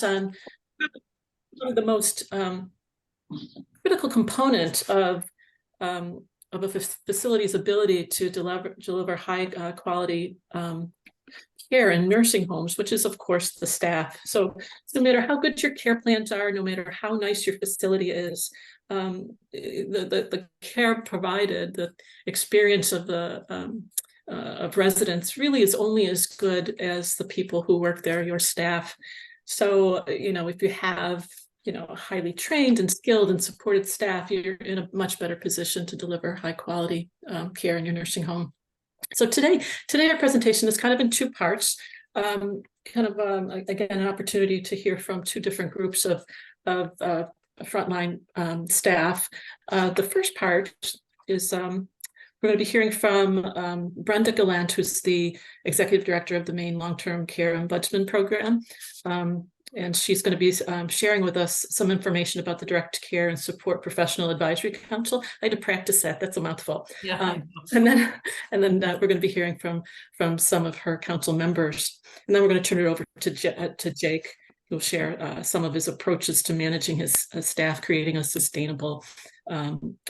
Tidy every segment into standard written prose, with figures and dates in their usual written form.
on the most critical component of a facility's ability to deliver high quality care in nursing homes, which is, of course, the staff. So no matter how good your care plans are, no matter how nice your facility is, the care provided, the experience of the of residents really is only as good as the people who work there, your staff. So, if you have, highly trained and skilled and supported staff, you're in a much better position to deliver high quality care in your nursing home. So today our presentation is kind of in two parts. Again, an opportunity to hear from two different groups of frontline staff. The first part is we're going to be hearing from Brenda Gallant, who's the Executive Director of the Maine Long-Term Care Ombudsman Program. And she's going to be sharing with us some information about the Direct Care and Support Professional Advisory Council. I had to practice that. That's a mouthful. Yeah. And then we're going to be hearing from some of her council members. And then we're going to turn it over to Jake, who'll share some of his approaches to managing his staff, creating a sustainable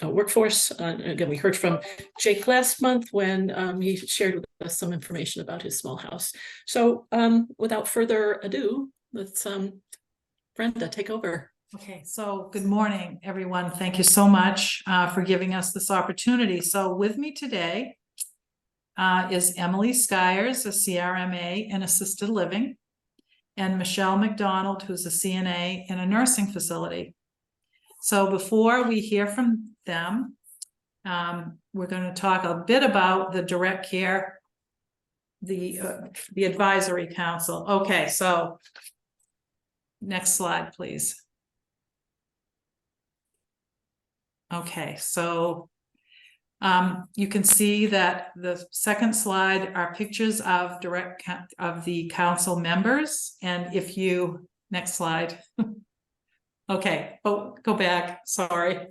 workforce. Again, we heard from Jake last month when he shared with us some information about his small house. So without further ado, let's Brenda, take over. Okay, so good morning, everyone. Thank you so much for giving us this opportunity. So with me today is Emily Skyers, a CRMA in assisted living, and Michelle McDonald, who's a CNA in a nursing facility. So before we hear from them, we're going to talk a bit about the Direct Care, the Advisory Council. Okay, so next slide, please. Okay, so you can see that the second slide are pictures of the council members. And if you, next slide. Okay, oh, go back, sorry.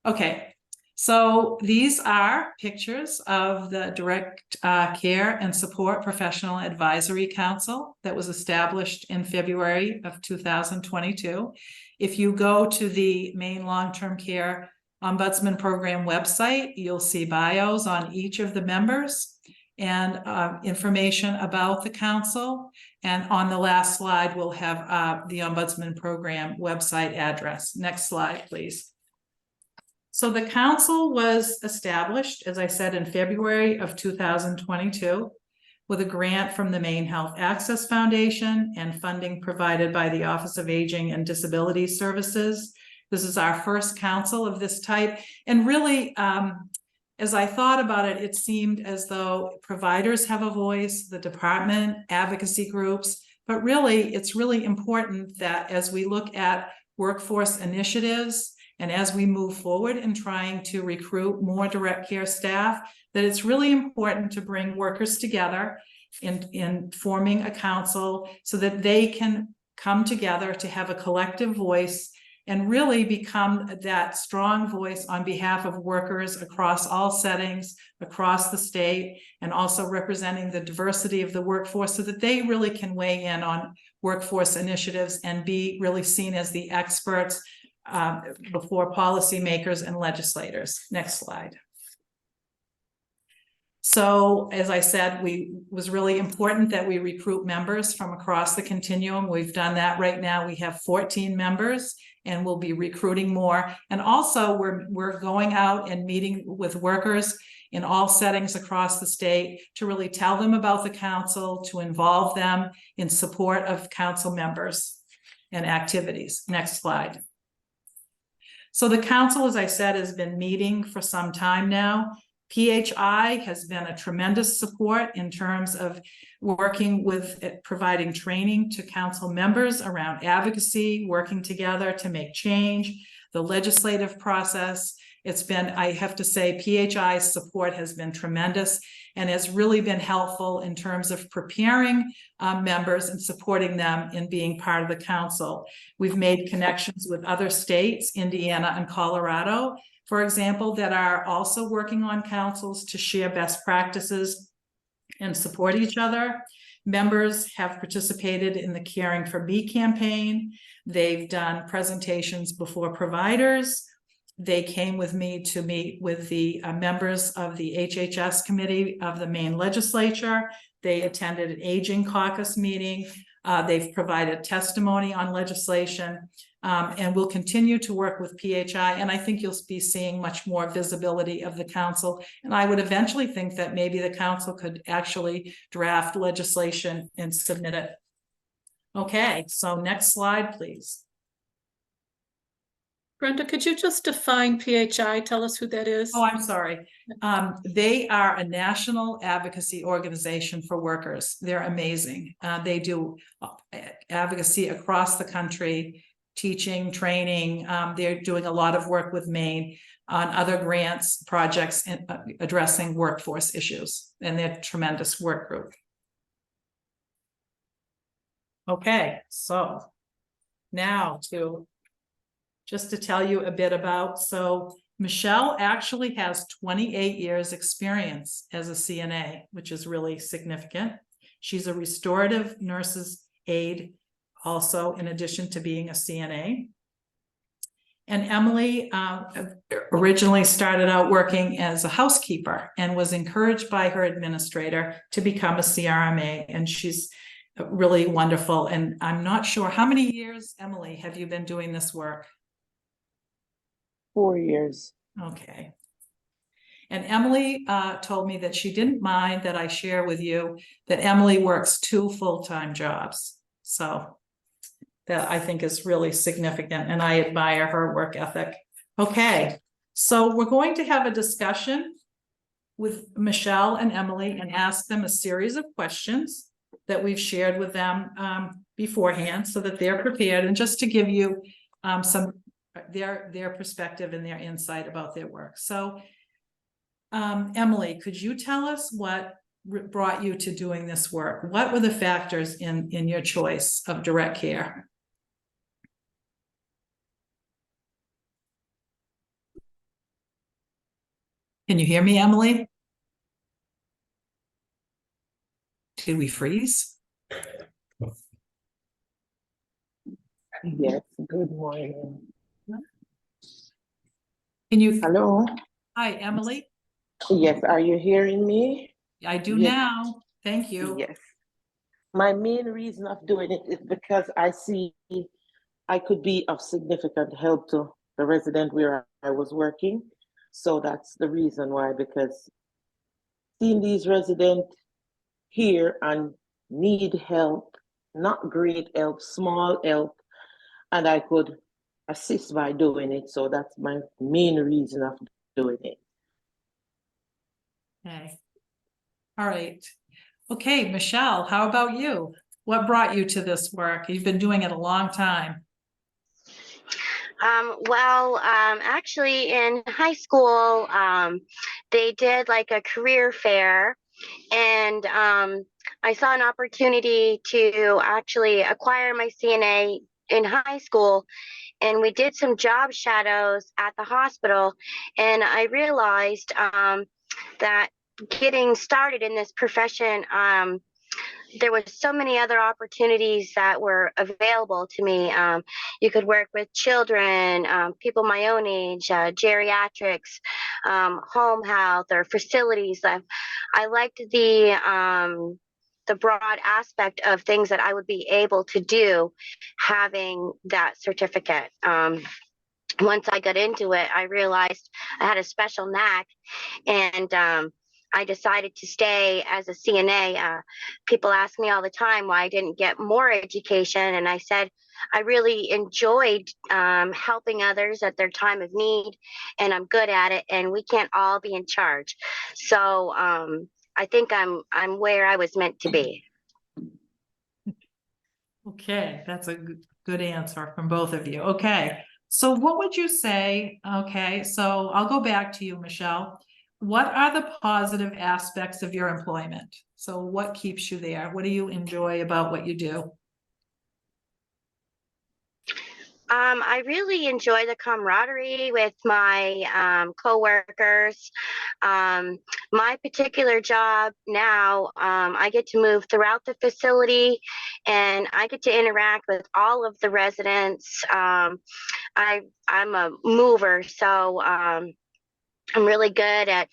Okay, so these are pictures of the Direct Care and Support Professional Advisory Council that was established in February of 2022. If you go to the Maine Long-Term Care Ombudsman Program website, you'll see bios on each of the members and information about the council. And on the last slide, we'll have the Ombudsman Program website address. Next slide, please. So the council was established, as I said, in February of 2022 with a grant from the Maine Health Access Foundation and funding provided by the Office of Aging and Disability Services. This is our first council of this type. And really, as I thought about it, it seemed as though providers have a voice, the department, advocacy groups, but really, it's really important that as we look at workforce initiatives and as we move forward in trying to recruit more direct care staff, that it's really important to bring workers together in forming a council so that they can come together to have a collective voice and really become that strong voice on behalf of workers across all settings, across the state, and also representing the diversity of the workforce so that they really can weigh in on workforce initiatives and be really seen as the experts before policymakers and legislators. Next slide. So, as I said, it was really important that we recruit members from across the continuum. We've done that right now. We have 14 members and we'll be recruiting more. And also we're going out and meeting with workers in all settings across the state to really tell them about the council, to involve them in support of council members and activities. Next slide. So the council, as I said, has been meeting for some time now. PHI has been a tremendous support in terms of working with providing training to council members around advocacy, working together to make change, the legislative process. It's been, I have to say, PHI's support has been tremendous and has really been helpful in terms of preparing members and supporting them in being part of the council. We've made connections with other states, Indiana and Colorado, for example, that are also working on councils to share best practices and support each other. Members have participated in the Caring for Me campaign. They've done presentations before providers. They came with me to meet with the members of the HHS committee of the Maine legislature. They attended an aging caucus meeting. They've provided testimony on legislation, and will continue to work with PHI. And I think you'll be seeing much more visibility of the council. And I would eventually think that maybe the council could actually draft legislation and submit it. Okay, so next slide, please. Brenda, could you just define PHI? Tell us who that is. Oh, I'm sorry. They are a national advocacy organization for workers. They're amazing. They do advocacy across the country, teaching, training. They're doing a lot of work with Maine on other grants, projects, and addressing workforce issues. And they're a tremendous work group. Okay, so now just to tell you a bit about, so Michelle actually has 28 years experience as a CNA, which is really significant. She's a restorative nurse's aide also, in addition to being a CNA. And Emily originally started out working as a housekeeper and was encouraged by her administrator to become a CRMA, and she's really wonderful. And I'm not sure, how many years, Emily, have you been doing this work? 4 years. Okay. And Emily told me that she didn't mind that I share with you that Emily works 2 full-time jobs. So that I think is really significant, and I admire her work ethic. Okay, so we're going to have a discussion with Michelle and Emily and ask them a series of questions that we've shared with them beforehand so that they're prepared, and just to give you some their perspective and their insight about their work. So Emily, could you tell us what brought you to doing this work? What were the factors in your choice of direct care? Can you hear me, Emily? Did we freeze? Yes, good morning. Can you? Hello? Hi, Emily. Yes, are you hearing me? I do Yes. now. Thank you. Yes. My main reason of doing it is because I see I could be of significant help to the resident where I was working. So that's the reason why, because seeing these residents here and need help, not great help, small help, and I could assist by doing it. So that's my main reason of doing it. Okay. All right. Okay, Michelle, how about you? What brought you to this work? You've been doing it a long time. Actually in high school, they did like a career fair, and I saw an opportunity to actually acquire my CNA in high school, and we did some job shadows at the hospital, and I realized that getting started in this profession, there was so many other opportunities that were available to me. You could work with children, people my own age, geriatrics, home health, or facilities. I liked the broad aspect of things that I would be able to do having that certificate. Once I got into it, I realized I had a special knack, and I decided to stay as a CNA. People ask me all the time why I didn't get more education, and I said I really enjoyed helping others at their time of need, and I'm good at it, and we can't all be in charge. So I think I'm where I was meant to be. Okay, that's a good answer from both of you. Okay, so what would you say? Okay, so I'll go back to you, Michelle. What are the positive aspects of your employment? So what keeps you there? What do you enjoy about what you do? I really enjoy the camaraderie with my coworkers. My particular job now, I get to move throughout the facility, and I get to interact with all of the residents. I'm a mover, so I'm really good at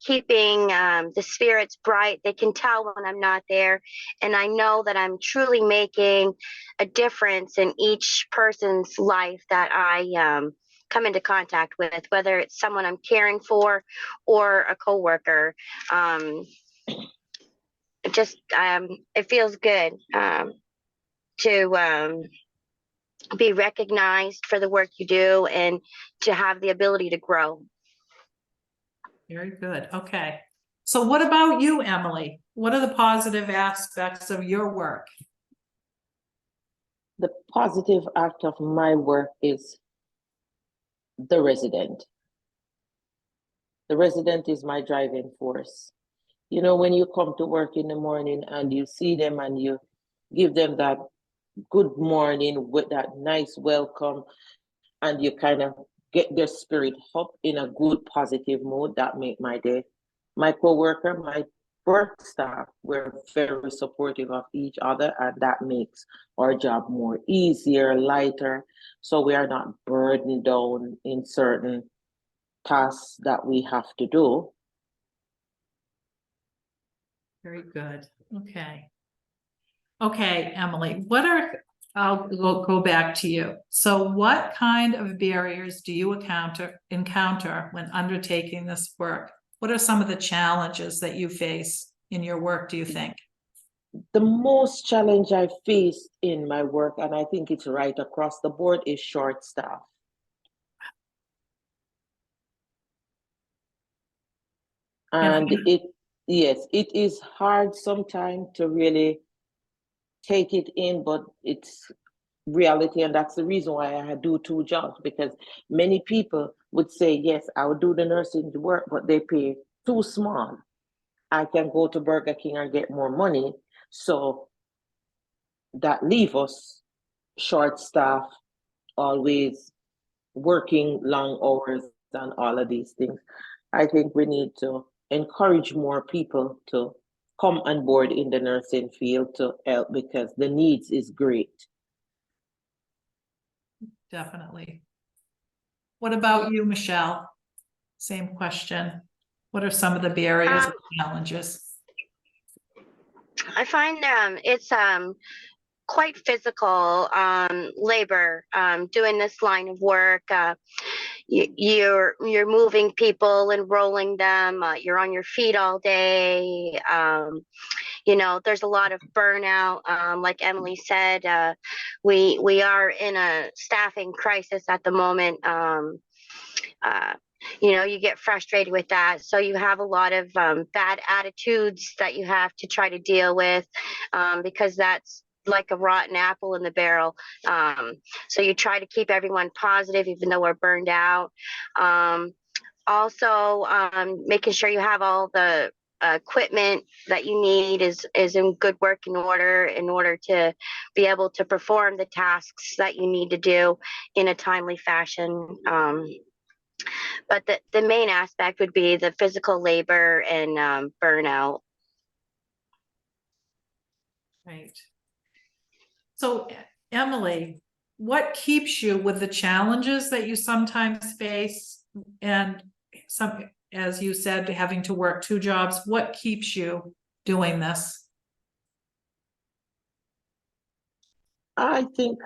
keeping the spirits bright. They can tell when I'm not there, and I know that I'm truly making a difference in each person's life that I come into contact with, whether it's someone I'm caring for or a coworker. It feels good to be recognized for the work you do and to have the ability to grow. Very good. Okay. So what about you, Emily? What are the positive aspects of your work? The positive act of my work is the resident. The resident is my driving force. You know, when you come to work in the morning and you see them and you give them that good morning with that nice welcome, and you kind of get their spirit up in a good, positive mood, that make my day. My coworker, my work staff, we're very supportive of each other, and that makes our job more easier, lighter, so we are not burdened down in certain tasks that we have to do. Very good. Okay. Okay, Emily, I'll go back to you. So what kind of barriers do you encounter when undertaking this work? What are some of the challenges that you face in your work, do you think? The most challenge I face in my work, and I think it's right across the board, is short staff. And yes, it is hard sometimes to really take it in, but it's reality, and that's the reason why I do two jobs, because many people would say, yes, I would do the nursing work, but they pay too small. I can go to Burger King and get more money. So that leave us short staff, always working long hours and all of these things. I think we need to encourage more people to come on board in the nursing field to help, because the needs is great. Definitely. What about you, Michelle? Same question. What are some of the barriers and challenges? I find it's quite physical labor doing this line of work. You're moving people and rolling them. You're on your feet all day. You know, there's a lot of burnout. Like Emily said, we are in a staffing crisis at the moment. You know, you get frustrated with that, so you have a lot of bad attitudes that you have to try to deal with, because that's like a rotten apple in the barrel. So you try to keep everyone positive even though we're burned out. Also, making sure you have all the equipment that you need is in good working order in order to be able to perform the tasks that you need to do in a timely fashion. But the main aspect would be the physical labor and burnout. Right. So, Emily, what keeps you with the challenges that you sometimes face, and some, as you said, having to work two jobs, what keeps you doing this? I think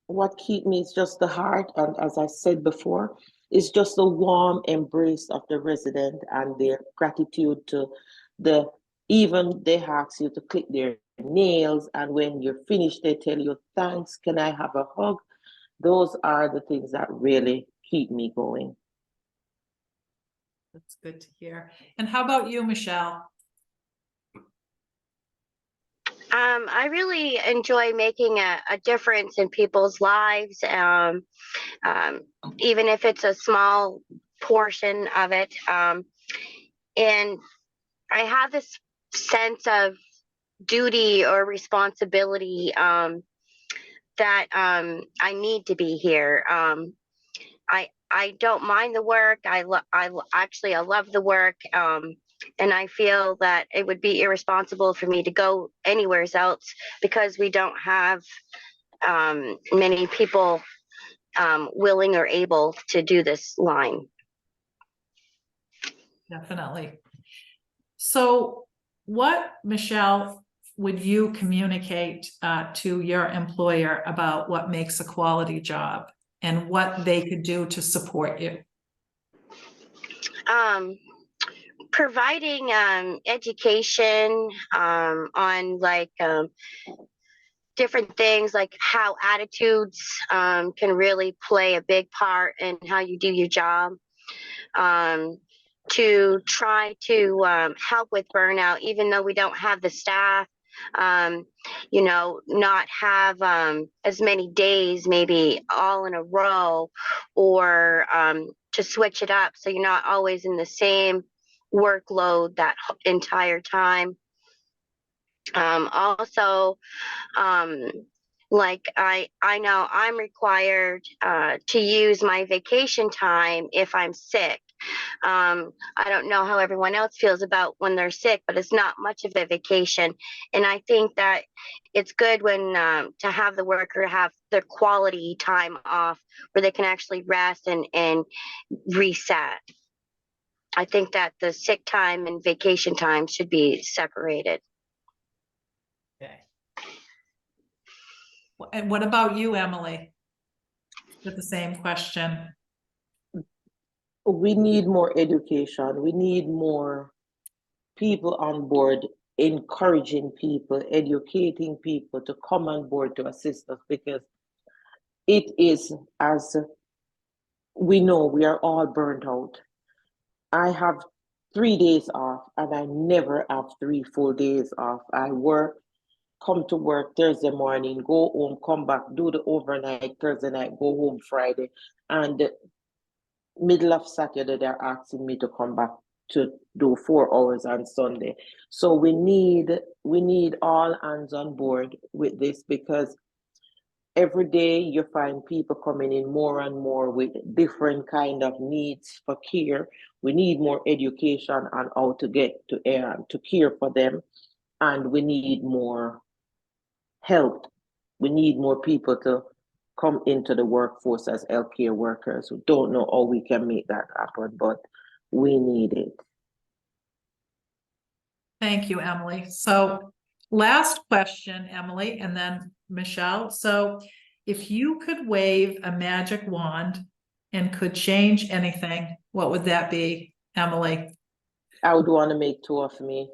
what keeps me is just the heart, and as I said before, it's just the warm embrace of the resident and their gratitude to the, even they ask you to click their nails, and when you're finished, they tell you, thanks, can I have a hug? Those are the things that really keep me going. That's good to hear. And how about you, Michelle? I really enjoy making a difference in people's lives, even if it's a small portion of it. And I have this sense of duty or responsibility that I need to be here. I don't mind the work. Actually I love the work. And I feel that it would be irresponsible for me to go anywhere else because we don't have many people willing or able to do this line. Definitely. So what, Michelle, would you communicate to your employer about what makes a quality job and what they could do to support you? Providing education on like different things, like how attitudes can really play a big part in how you do your job. To try to help with burnout, even though we don't have the staff, you know, not have as many days, maybe all in a row, or to switch it up so you're not always in the same workload that entire time. Also, like I know I'm required to use my vacation time if I'm sick. I don't know how everyone else feels about when they're sick, but it's not much of a vacation. And I think that it's good when to have the worker have their quality time off where they can actually rest and reset. I think that the sick time and vacation time should be separated. Okay. And what about you, Emily? With the same question. We need more education. We need more people on board, encouraging people, educating people to come on board to assist us, because it is, as we know, we are all burnt out. I have 3 days off and I never have 3 full days off. I work, come to work Thursday morning, go home, come back, do the overnight Thursday night, go home Friday. And the middle of Saturday, they're asking me to come back to do 4 hours on Sunday. So we need all hands on board with this, because every day you find people coming in more and more with different kind of needs for care. We need more education on how to get to care for them, and we need more help. We need more people to come into the workforce as healthcare workers. We don't know how we can make that happen, but we need it. Thank you, Emily. So last question, Emily, and then Michelle. So if you could wave a magic wand and could change anything, what would that be, Emily? I would want to make 2 of me.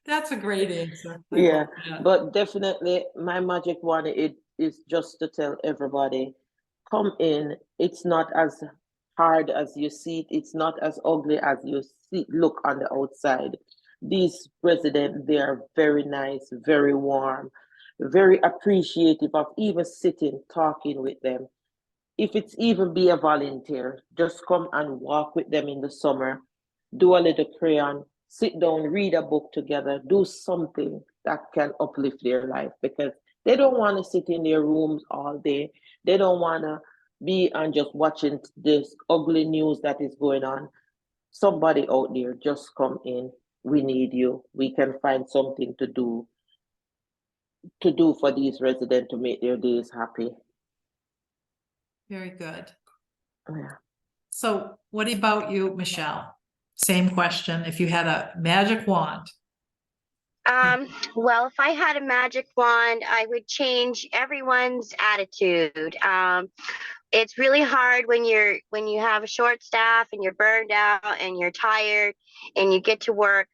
That's a great answer. I Yeah, love that. but definitely my magic wand, it is just to tell everybody, come in. It's not as hard as you see it. It's not as ugly as you see look on the outside. These residents, they are very nice, very warm, very appreciative of even sitting, talking with them. If it's even be a volunteer, just come and walk with them in the summer, do a little crayon, sit down, read a book together, do something that can uplift their life, because they don't want to sit in their rooms all day. They don't want to be and just watching this ugly news that is going on. Somebody out there, just come in. We need you. We can find something to do for these residents to make their days happy. Very good. Yeah. So what about you, Michelle? Same question. If you had a magic wand. Well, if I had a magic wand, I would change everyone's attitude. It's really hard when you have a short staff and you're burned out and you're tired and you get to work.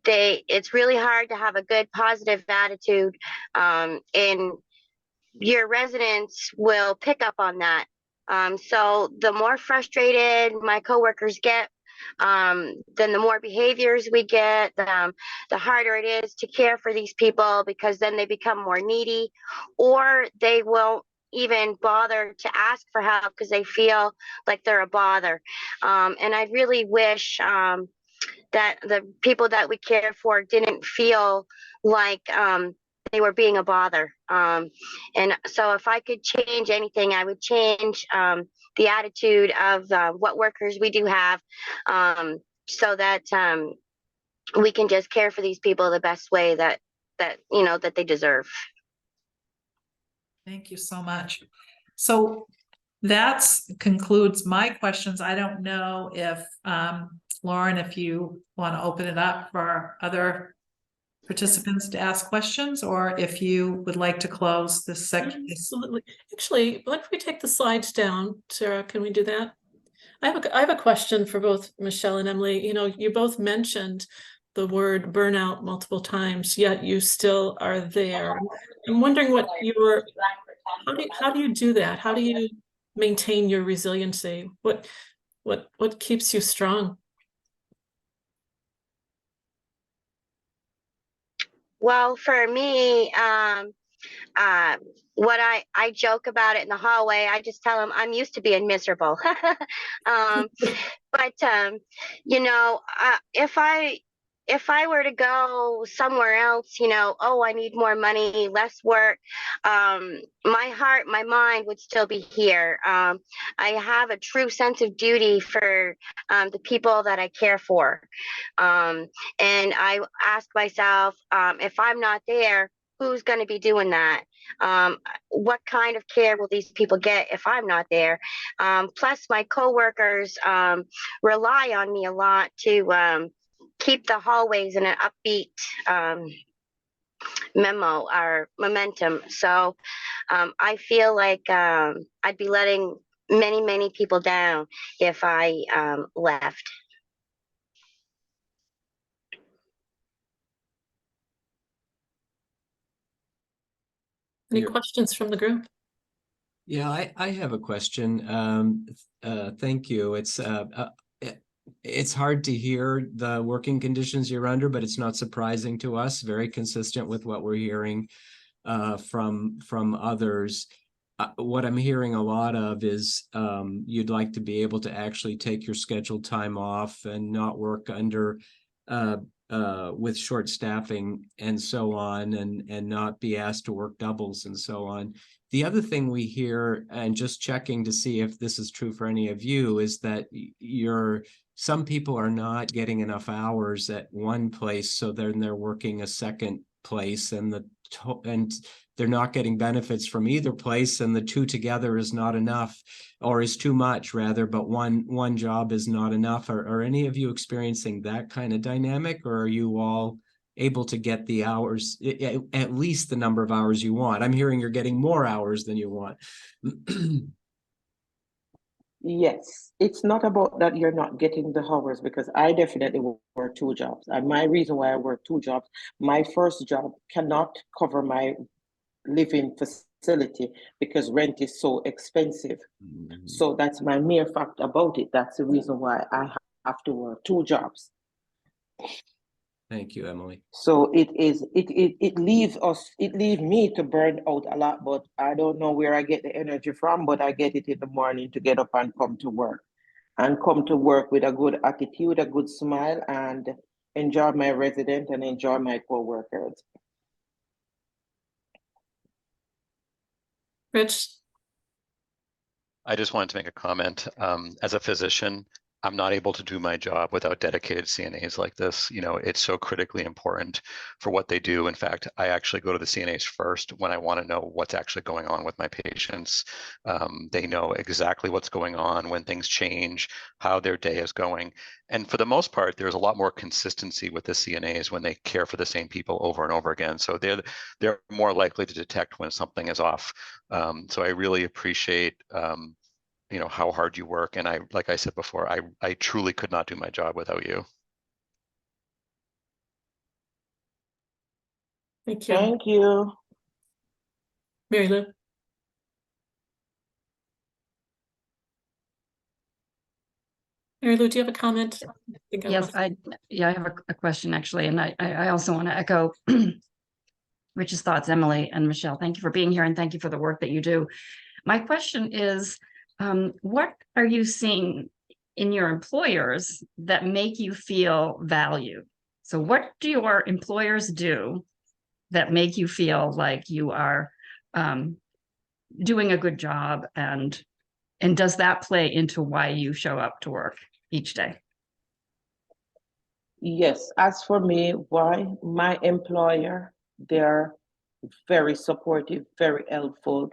It's really hard to have a good positive attitude, and your residents will pick up on that. So the more frustrated my coworkers get, then the more behaviors we get, the harder it is to care for these people, because then they become more needy, or they won't even bother to ask for help because they feel like they're a bother. And I really wish that the people that we cared for didn't feel like they were being a bother. And so if I could change anything, I would change the attitude of what workers we do have, so that we can just care for these people the best way that that they deserve. Thank you so much. So that's concludes my questions. I don't know if Lauren, if you want to open it up for other participants to ask questions, or if you would like to close this section. Absolutely. Actually, why don't we take the slides down, Sarah? Can we do that? I have a question for both Michelle and Emily. You know, you both mentioned the word burnout multiple times, yet you still are there. I'm wondering what how do you do that? How do you maintain your resiliency? What keeps you strong? Well, for me, what I joke about it in the hallway. I just tell them I'm used to being miserable. But if I were to go somewhere else, oh, I need more money, less work, my heart, my mind would still be here. I have a true sense of duty for the people that I care for. And I ask myself, if I'm not there, who's going to be doing that? What kind of care will these people get if I'm not there? Plus, my coworkers rely on me a lot to keep the hallways in an upbeat memo or momentum. So I feel like I'd be letting many, many people down if I left. Any Yeah. questions from the group? Yeah, I have a question. Thank you. It's hard to hear the working conditions you're under, but it's not surprising to us. Very consistent with what we're hearing from others. What I'm hearing a lot of is you'd like to be able to actually take your scheduled time off and not work under with short staffing and so on, and not be asked to work doubles and so on. The other thing we hear, and just checking to see if this is true for any of you, is that some people are not getting enough hours at one place, so then they're working a second place, and they're not getting benefits from either place, and the two together is not enough, or is too much rather, but one job is not enough. Are any of you experiencing that kind of dynamic, or are you all able to get the hours, at least the number of hours you want? I'm hearing you're getting more hours than you want. Yes, it's not about that you're not getting the hours, because I definitely work two jobs. And my reason why I work two jobs, my first job cannot cover my living facility because rent is so expensive. So that's my mere fact about it. That's the reason why I have to work two jobs. Thank you, Emily. So it leaves me to burn out a lot, but I don't know where I get the energy from, but I get it in the morning to get up and come to work with a good attitude, a good smile, and enjoy my resident and enjoy my co-workers. Rich? I just wanted to make a comment. As a physician, I'm not able to do my job without dedicated CNAs like this. It's so critically important for what they do. In fact, I actually go to the CNAs first when I want to know what's actually going on with my patients. They know exactly what's going on, when things change, how their day is going. And for the most part, there's a lot more consistency with the CNAs when they care for the same people over and over again. So they're more likely to detect when something is off. So I really appreciate how hard you work. And like I said before, I truly could not do my job without you. Thank you. Thank you. Mary Lou? Mary Lou, do you have a comment? Yes, I have a question actually, and I also want to echo Rich's thoughts, Emily and Michelle. Thank you for being here, and thank you for the work that you do. My question is, what are you seeing in your employers that make you feel valued. So what do your employers do that make you feel like you are doing a good job, and does that play into why you show up to work each day? Yes, as for me, why my employer, they're very supportive, very helpful.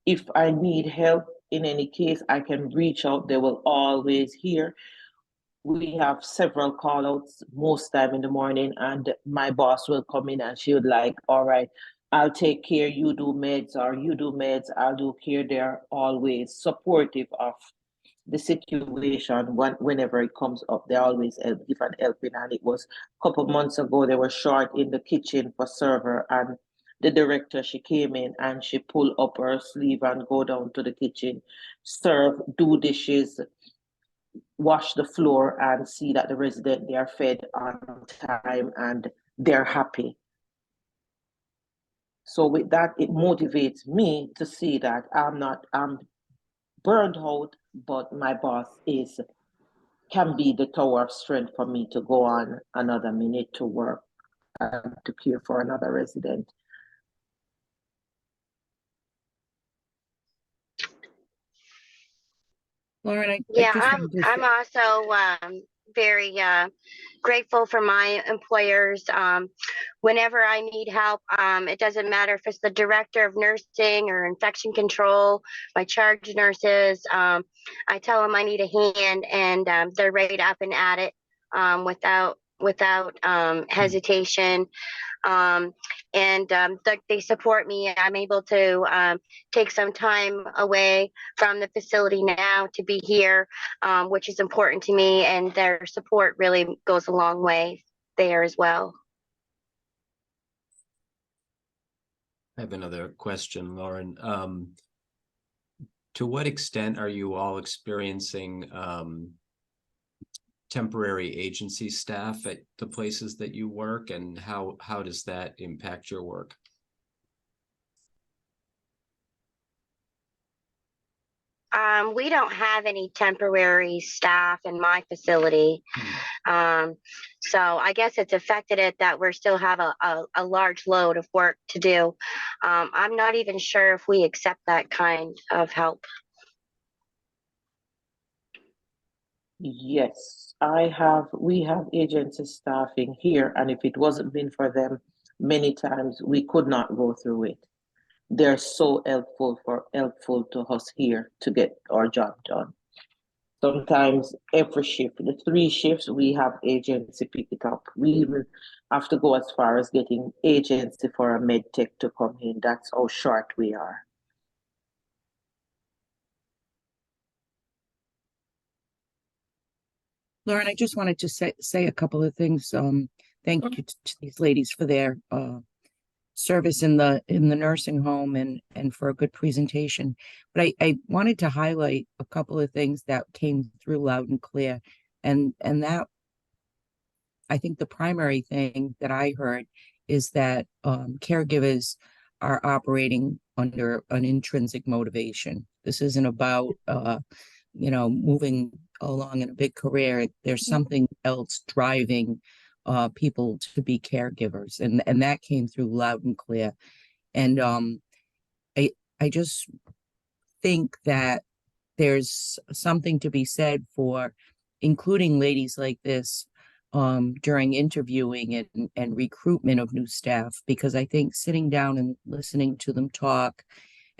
If I need help in any case, I can reach out. They will always hear. We have several call outs most time in the morning, and my boss will come in and she would like, all right, I'll take care, you do meds, or you do meds, I'll do care. They're always supportive of the situation whenever it comes up. They always give an helping. And it was a couple months ago, they were short in the kitchen for server, and the director, she came in and she pulled up her sleeve and go down to the kitchen, serve, do dishes, wash the floor, and see that the resident, they are fed on time and they're happy. So with that, it motivates me to see that I'm burned out, but my boss can be the tower of strength for me to go on another minute to work and to care for another resident. Lauren, I Yeah, just wanted to I'm also very grateful for my employers. Whenever I need help, it doesn't matter if it's the director of nursing or infection control, my charge nurses. I tell them I need a hand, and they're right up and at it without hesitation. They support me. I'm able to take some time away from the facility now to be here, which is important to me, and their support really goes a long way there as well. I have another question, Lauren. To what extent are you all experiencing temporary agency staff at the places that you work, and how does that impact your work? We don't have any temporary staff in my facility. So I guess it's affected it that we still have a large load of work to do. I'm not even sure if we accept that kind of help. Yes, we have agency staffing here, and if it wasn't been for them, many times we could not go through it. They're so helpful to us here to get our job done. Sometimes every shift, the 3 shifts, we have agency pick it up. We even have to go as far as getting agency for a med tech to come in. That's how short we are. Lauren, I just wanted to say a couple of things. Thank you to these ladies for their service in the nursing home and for a good presentation. But I wanted to highlight a couple of things that came through loud and clear. And that, I think the primary thing that I heard is that caregivers are operating under an intrinsic motivation. This isn't about moving along in a big career. There's something else driving people to be caregivers, and that came through loud and clear. And I just think that there's something to be said for including ladies like this during interviewing and recruitment of new staff, because I think sitting down and listening to them talk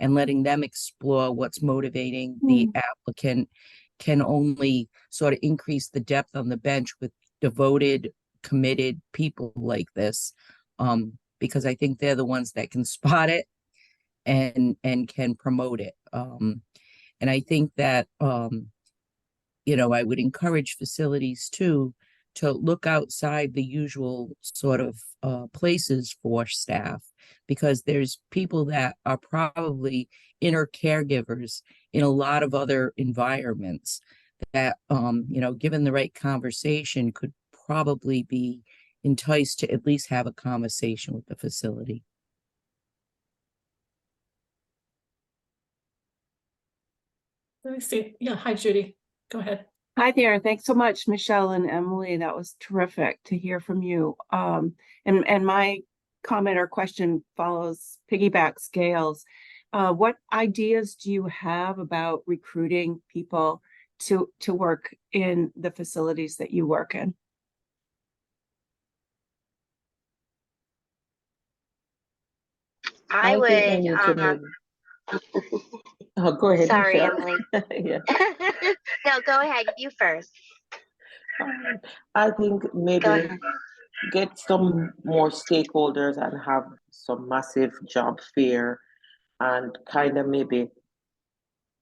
and letting them explore what's motivating the applicant can only sort of increase the depth on the bench with devoted, committed people like this, because I think they're the ones that can spot it and can promote it. And I think that I would encourage facilities too to look outside the usual sort of places for staff, because there's people that are probably inner caregivers in a lot of other environments that, given the right conversation, could probably be enticed to at least have a conversation with the facility. Let me see. Yeah, hi, Judy. Go ahead. Hi there. Thanks so much, Michelle and Emily. That was terrific to hear from you. And my comment or question follows piggyback scales. What ideas do you have about recruiting people to work in the facilities that you work in? I think I would, need to maybe. Oh, go ahead, sorry, Michelle. Emily. Yeah. No, go ahead, you first. I think Go maybe ahead. get some more stakeholders and have some massive job fair and kind of maybe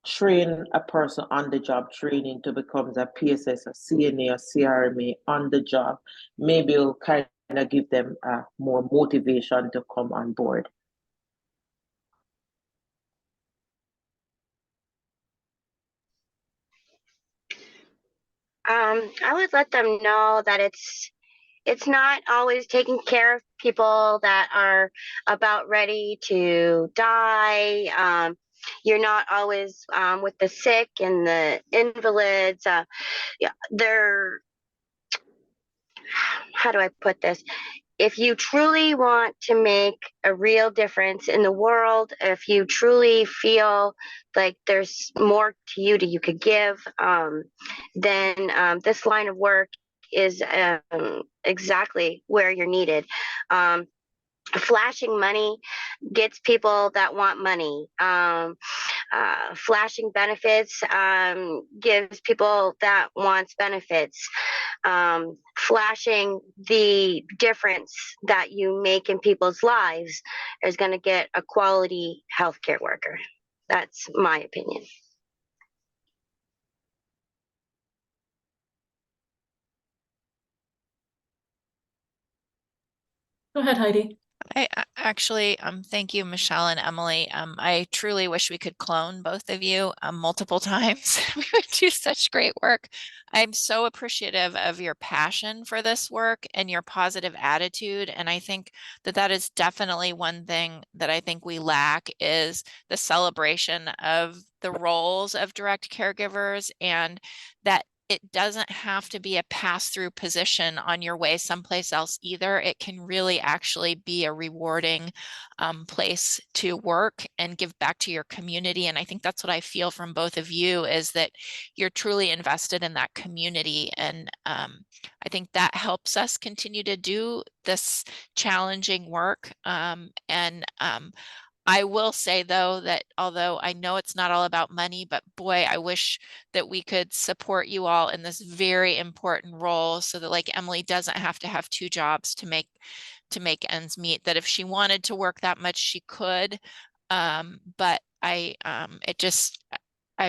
train a person on the job training to become a PSS, a CNA, a CRMA on the job. Maybe it'll kind of give them more motivation to come on board. I would let them know that it's not always taking care of people that are about ready to die. You're not always with the sick and the invalids. Yeah, they're, how do I put this? If you truly want to make a real difference in the world, if you truly feel like there's more to you that you could give, then this line of work is exactly where you're needed. Flashing money gets people that want money. Flashing benefits gives people that wants benefits. Flashing the difference that you make in people's lives is going to get a quality healthcare worker. That's my opinion. Go ahead, Heidi. Actually, thank you, Michelle and Emily. I truly wish we could clone both of you multiple times. We would do such great work. I'm so appreciative of your passion for this work and your positive attitude. And I think that that is definitely one thing that I think we lack is the celebration of the roles of direct caregivers, and that it doesn't have to be a pass-through position on your way someplace else either. It can really actually be a rewarding place to work and give back to your community. And I think that's what I feel from both of you, is that you're truly invested in that community. And I think that helps us continue to do this challenging work. I will say, though, that although I know it's not all about money, but boy, I wish that we could support you all in this very important role so that, like, Emily doesn't have to have two jobs to make ends meet, that if she wanted to work that much, she could. But I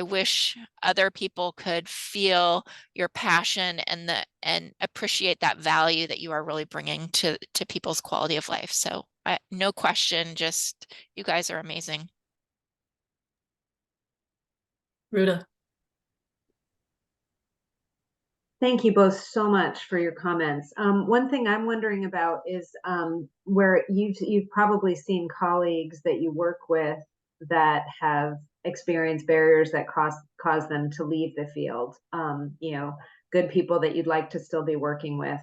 wish other people could feel your passion and appreciate that value that you are really bringing to people's quality of life. So no question, just you guys are amazing. Ruta. Thank you both so much for your comments. One thing I'm wondering about is where you've probably seen colleagues that you work with that have experienced barriers that cause them to leave the field. Good people that you'd like to still be working with.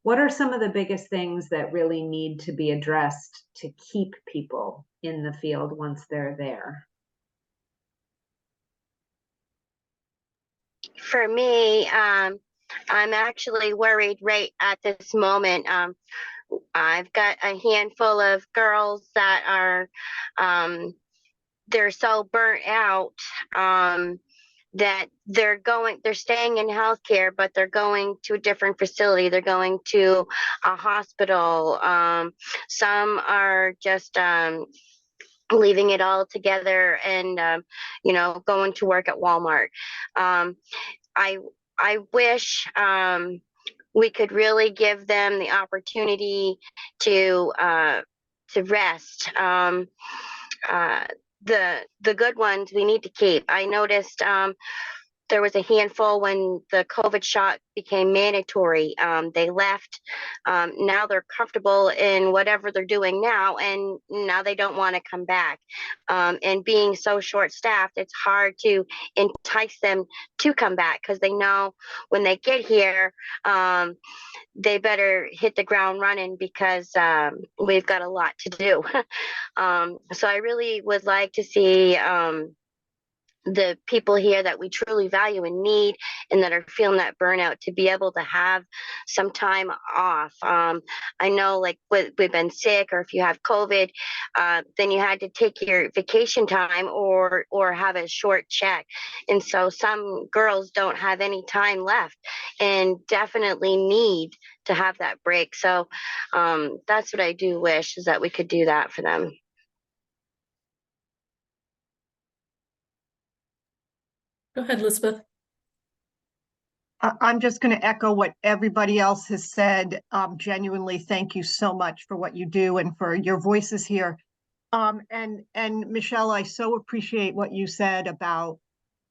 What are some of the biggest things that really need to be addressed to keep people in the field once they're there? For me, I'm actually worried right at this moment. I've got a handful of girls that are, they're so burnt out that they're staying in healthcare, but they're going to a different facility. They're going to a hospital. Some are just leaving it all together and going to work at Walmart. I wish we could really give them the opportunity to rest. The good ones we need to keep. I noticed there was a handful when the COVID shot became mandatory. They left. Now they're comfortable in whatever they're doing now, and now they don't want to come back. And being so short-staffed, it's hard to entice them to come back because they know when they get here, they better hit the ground running because we've got a lot to do. So I really would like to see the people here that we truly value and need and that are feeling that burnout to be able to have some time off. I know like we've been sick, or if you have COVID, then you had to take your vacation time or have a short check. And so some girls don't have any time left and definitely need to have that break. So that's what I do wish, is that we could do that for them. Go ahead, Elizabeth. I'm just going to echo what everybody else has said. Genuinely, thank you so much for what you do and for your voices here. And Michelle, I so appreciate what you said about,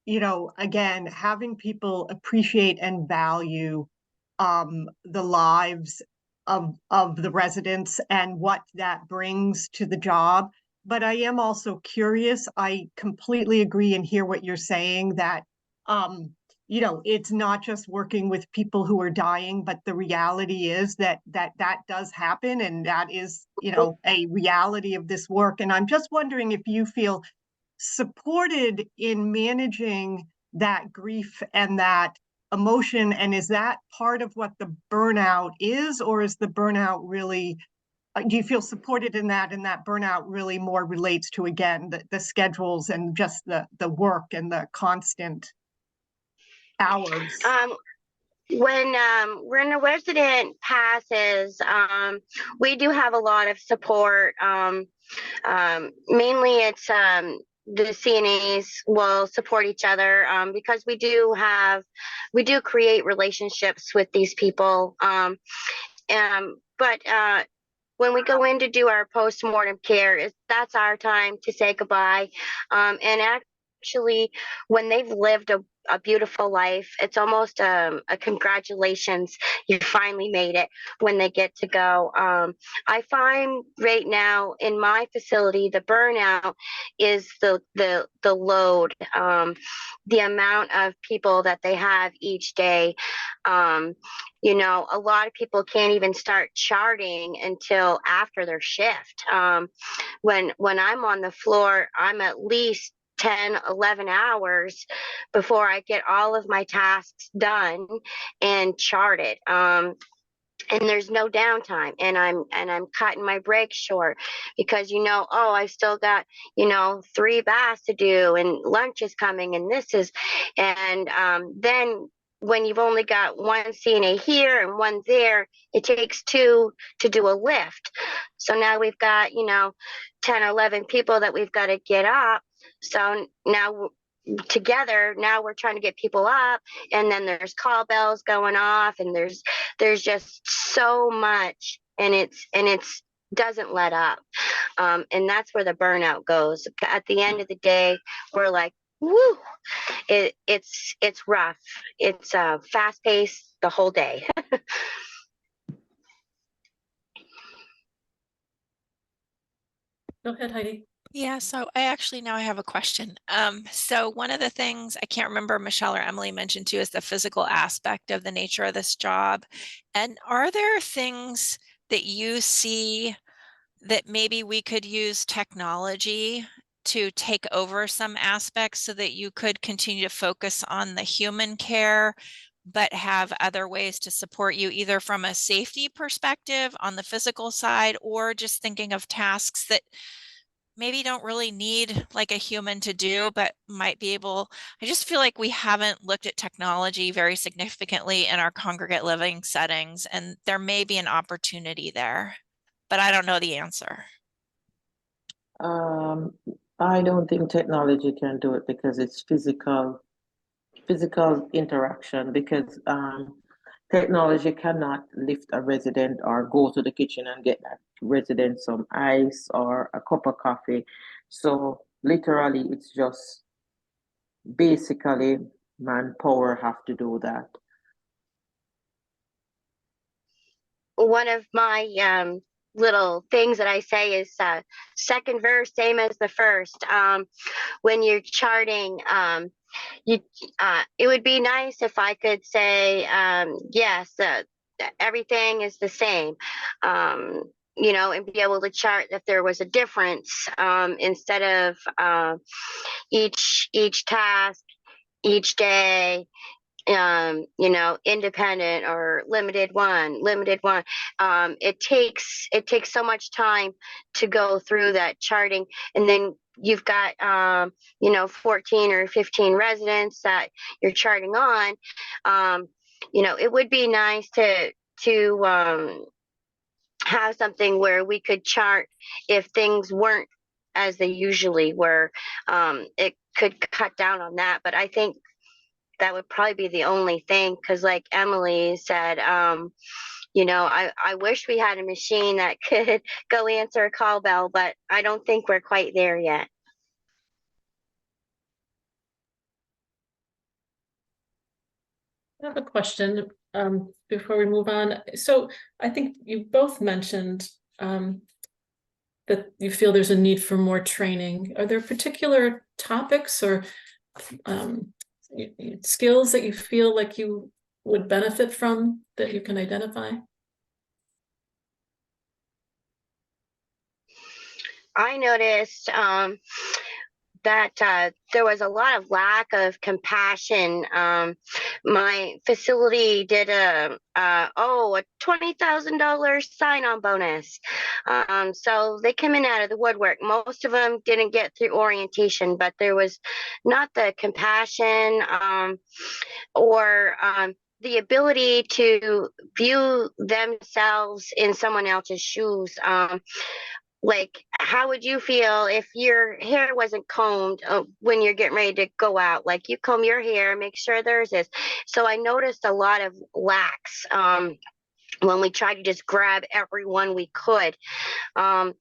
you know, again, having people appreciate and value the lives of the residents and what that brings to the job. But I am also curious. I completely agree and hear what you're saying, that you know, it's not just working with people who are dying, but the reality is that does happen, and that is, you know, a reality of this work. And I'm just wondering if you feel supported in managing that grief and that emotion, and is that part of what the burnout is, or is the burnout really, do you feel supported in that, and that burnout really more relates to, again, the schedules and just the work and the constant hours? When a resident passes, we do have a lot of support. Mainly it's the CNAs will support each other because we do create relationships with these people. But when we go in to do our post-mortem care, that's our time to say goodbye. And actually, when they've lived a beautiful life, it's almost a congratulations, you finally made it, when they get to go. I find right now in my facility, the burnout is the load, the amount of people that they have each day. You know, a lot of people can't even start charting until after their shift. When I'm on the floor, I'm at least 10, 11 hours before I get all of my tasks done and charted. And there's no downtime, and I'm cutting my breaks short because, you know, oh, I still got, you know, 3 baths to do, and lunch is coming, and this is, and then when you've only got 1 CNA here and 1 there, it takes 2 to do a lift. So now we've got, you know, 10 or 11 people that we've got to get up. So now together, now we're trying to get people up, and then there's call bells going off, and there's just so much, and it's doesn't let up. And that's where the burnout goes. At the end of the day, we're like, woo, it's rough. It's fast paced the whole day. Go ahead, Heidi. Yeah, so I actually now I have a question. So one of the things I can't remember Michelle or Emily mentioned too is the physical aspect of the nature of this job. And are there things that you see that maybe we could use technology to take over some aspects so that you could continue to focus on the human care, but have other ways to support you, either from a safety perspective on the physical side, or just thinking of tasks that maybe don't really need like a human to do, but might be able, I just feel like we haven't looked at technology very significantly in our congregate living settings, and there may be an opportunity there, but I don't know the answer. I don't think technology can do it because it's physical interaction, because technology cannot lift a resident or go to the kitchen and get that resident some ice or a cup of coffee. So literally, it's just basically manpower have to do that. One of my little things that I say is second verse, same as the first. When you're charting, it would be nice if I could say, yes, everything is the same. You know, and be able to chart if there was a difference, instead of each task, each day, you know, independent or limited one. It takes so much time to go through that charting, and then you've got you know, 14 or 15 residents that you're charting on. You know, it would be nice to have something where we could chart if things weren't as they usually were. It could cut down on that, but I think that would probably be the only thing, because like Emily said, you know, I wish we had a machine that could go answer a call bell, but I don't think we're quite there yet. I have a question before we move on. So I think you both mentioned that you feel there's a need for more training. Are there particular topics or skills that you feel like you would benefit from that you can identify? I noticed that there was a lot of lack of compassion. My facility did a $20,000 sign-on bonus. So they came in out of the woodwork. Most of them didn't get through orientation, but there was not the compassion or the ability to view themselves in someone else's shoes. Like, how would you feel if your hair wasn't combed when you're getting ready to go out? Like, you comb your hair, make sure theirs is. So I noticed a lot of lacks when we tried to just grab everyone we could, to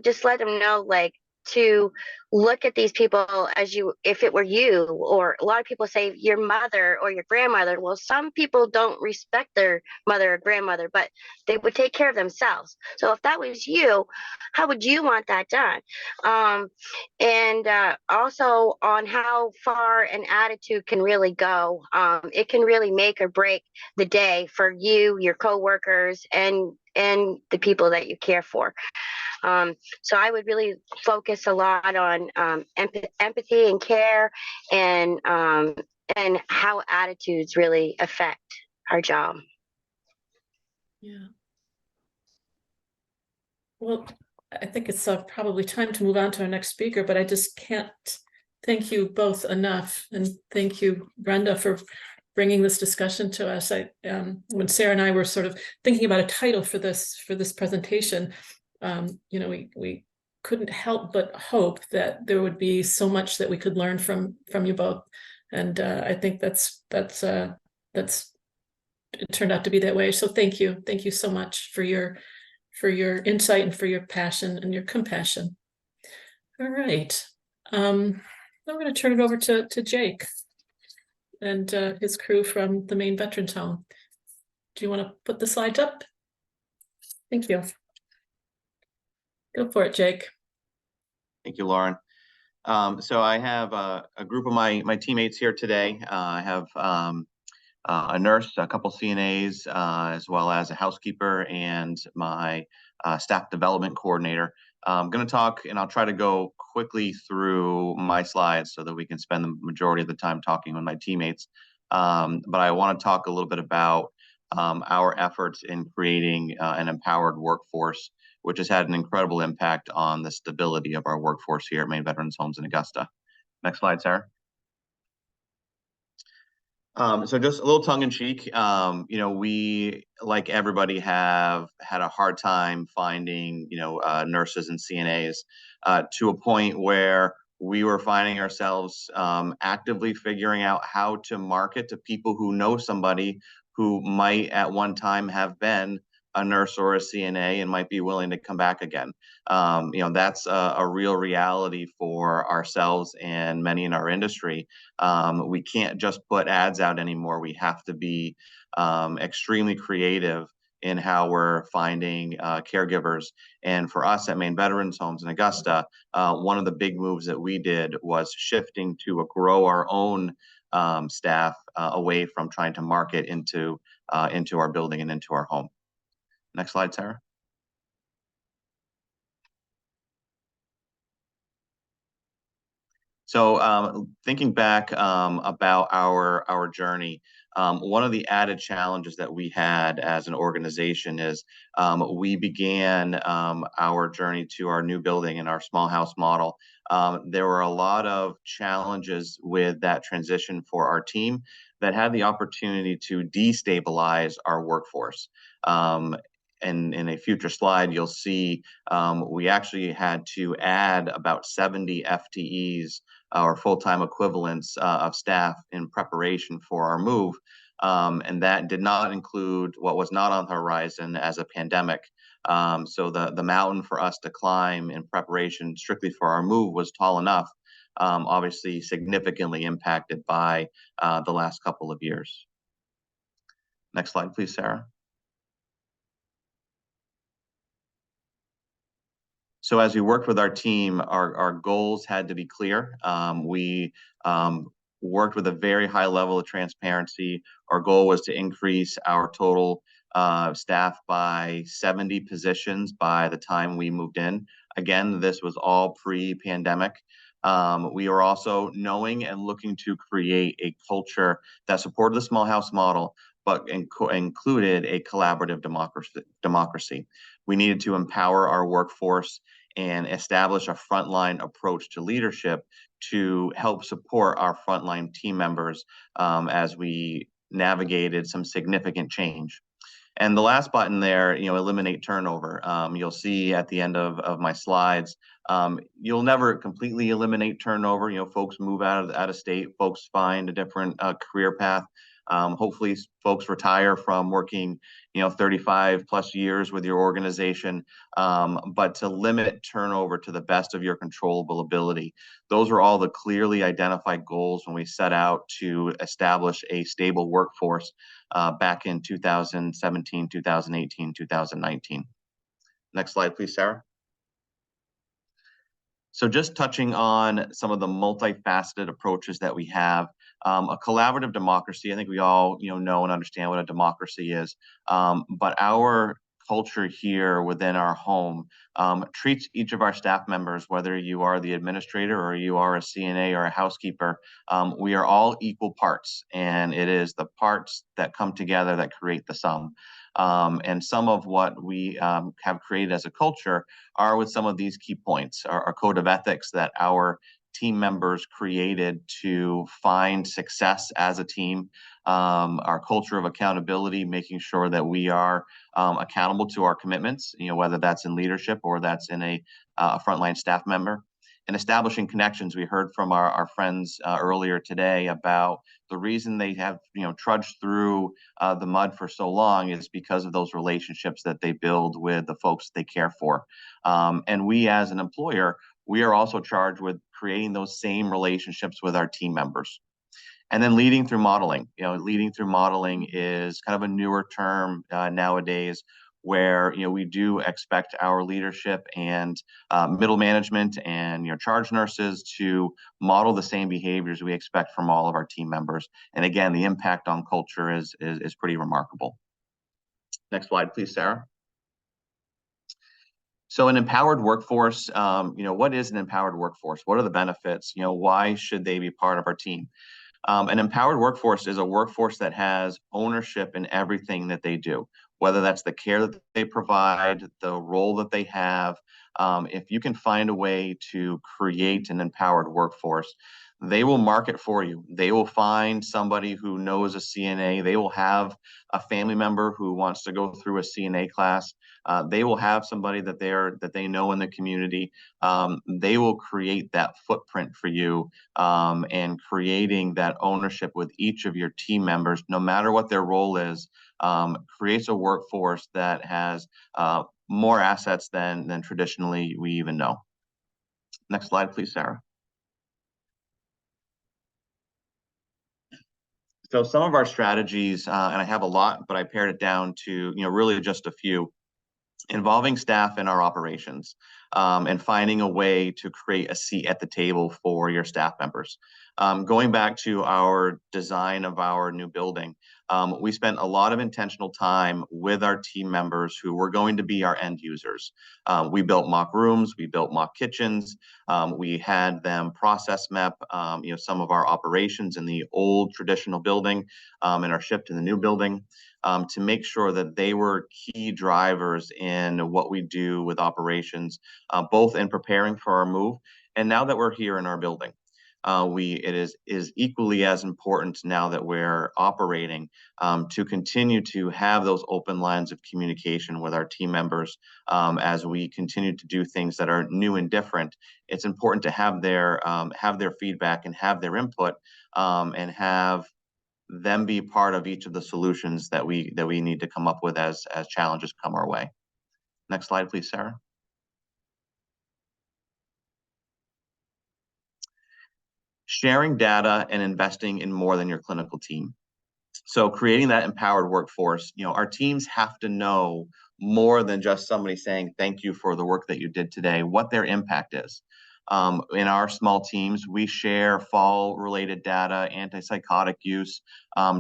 just let them know, like, to look at these people as if it were you. Or a lot of people say your mother or your grandmother. Well, some people don't respect their mother or grandmother, but they would take care of themselves. So if that was you, how would you want that done? And also on how far an attitude can really go. It can really make or break the day for you, your coworkers, and the people that you care for. So I would really focus a lot on empathy and care, and how attitudes really affect our job. Yeah. Well, I think it's probably time to move on to our next speaker, but I just can't thank you both enough. And thank you, Brenda, for bringing this discussion to us. When Sarah and I were sort of thinking about a title for this presentation, you know, we couldn't help but hope that there would be so much that we could learn from you both. And I think that's it turned out to be that way. So thank you so much for your insight and for your passion and your compassion. All right, I'm going to turn it over to Jake and his crew from the Maine Veterans Home. Do you want to put the slides up? Thank you. Go for it, Jake. Thank you, Lauren. So I have a group of my teammates here today. I have a nurse, a couple CNAs, as well as a housekeeper and my staff development coordinator. I'm going to talk, and I'll try to go quickly through my slides so that we can spend the majority of the time talking with my teammates. But I want to talk a little bit about our efforts in creating an empowered workforce, which has had an incredible impact on the stability of our workforce here at Maine Veterans Homes in Augusta. Next slide, Sarah. So just a little tongue in cheek, you know, we, like everybody, have had a hard time finding, you know, nurses and CNAs to a point where we were finding ourselves actively figuring out how to market to people who know somebody who might at one time have been a nurse or a CNA and might be willing to come back again. That's a real reality for ourselves and many in our industry. We can't just put ads out anymore. We have to be extremely creative in how we're finding caregivers. And for us at Maine Veterans Homes in Augusta, one of the big moves that we did was shifting to grow our own staff away from trying to market into our building and into our home. Next slide, Sarah. So thinking back about our journey, one of the added challenges that we had as an organization is we began our journey to our new building and our small house model. There were a lot of challenges with that transition for our team that had the opportunity to destabilize our workforce. And in a future slide, you'll see we actually had to add about 70 FTEs or full-time equivalents of staff in preparation for our move. And that did not include what was not on the horizon as a pandemic. So the mountain for us to climb in preparation strictly for our move was tall enough, obviously significantly impacted by the last couple of years. Next slide, please, Sarah. So as we worked with our team, our goals had to be clear. We worked with a very high level of transparency. Our goal was to increase our total staff by 70 positions by the time we moved in. Again, this was all pre-pandemic. We were also knowing and looking to create a culture that supported the small house model, but included a collaborative democracy. We needed to empower our workforce and establish a frontline approach to leadership to help support our frontline team members as we navigated some significant change. And the last button there, eliminate turnover. You'll see at the end of my slides, you'll never completely eliminate turnover. Folks move out of state, folks find a different career path. Hopefully folks retire from working 35 plus years with your organization, but to limit turnover to the best of your controllable ability. Those were all the clearly identified goals when we set out to establish a stable workforce back in 2017, 2018, 2019. Next slide, please, Sarah. So just touching on some of the multifaceted approaches that we have. A collaborative democracy, I think we all know and understand what a democracy is, but our culture here within our home treats each of our staff members, whether you are the administrator or you are a CNA or a housekeeper, we are all equal parts, and it is the parts that come together that create the sum. And some of what we have created as a culture are with some of these key points, our code of ethics that our team members created to find success as a team, our culture of accountability, making sure that we are accountable to our commitments, whether that's in leadership or that's in a frontline staff member, and establishing connections. We heard from our friends earlier today about the reason they have trudged through the mud for so long is because of those relationships that they build with the folks they care for. And we as an employer, we are also charged with creating those same relationships with our team members. And then leading through modeling. Leading through modeling is kind of a newer term nowadays, where we do expect our leadership and middle management and charge nurses to model the same behaviors we expect from all of our team members. And again, the impact on culture is pretty remarkable. Next slide, please, Sarah. So an empowered workforce, what is an empowered workforce? What are the benefits? Why should they be part of our team? An empowered workforce is a workforce that has ownership in everything that they do, whether that's the care that they provide, the role that they have. If you can find a way to create an empowered workforce, they will market for you. They will find somebody who knows a CNA. They will have a family member who wants to go through a CNA class. They will have somebody that they know in the community. They will create that footprint for you, and creating that ownership with each of your team members, no matter what their role is, creates a workforce that has more assets than traditionally we even know. Next slide, please, Sarah. So some of our strategies, and I have a lot, but I pared it down to, really just a few, involving staff in our operations, and finding a way to create a seat at the table for your staff members. Going back to our design of our new building, we spent a lot of intentional time with our team members who were going to be our end users. We built mock rooms, we built mock kitchens, we had them process map, some of our operations in the old traditional building, and our shift to the new building, to make sure that they were key drivers in what we do with operations, both in preparing for our move and now that we're here in our building. It is equally as important now that we're operating, to continue to have those open lines of communication with our team members, as we continue to do things that are new and different. It's important to have their feedback and have their input, and have them be part of each of the solutions that we need to come up with as challenges come our way. Next slide, please, Sarah. Sharing data and investing in more than your clinical team. So creating that empowered workforce, our teams have to know more than just somebody saying, thank you for the work that you did today, what their impact is. In our small teams, we share fall-related data, antipsychotic use,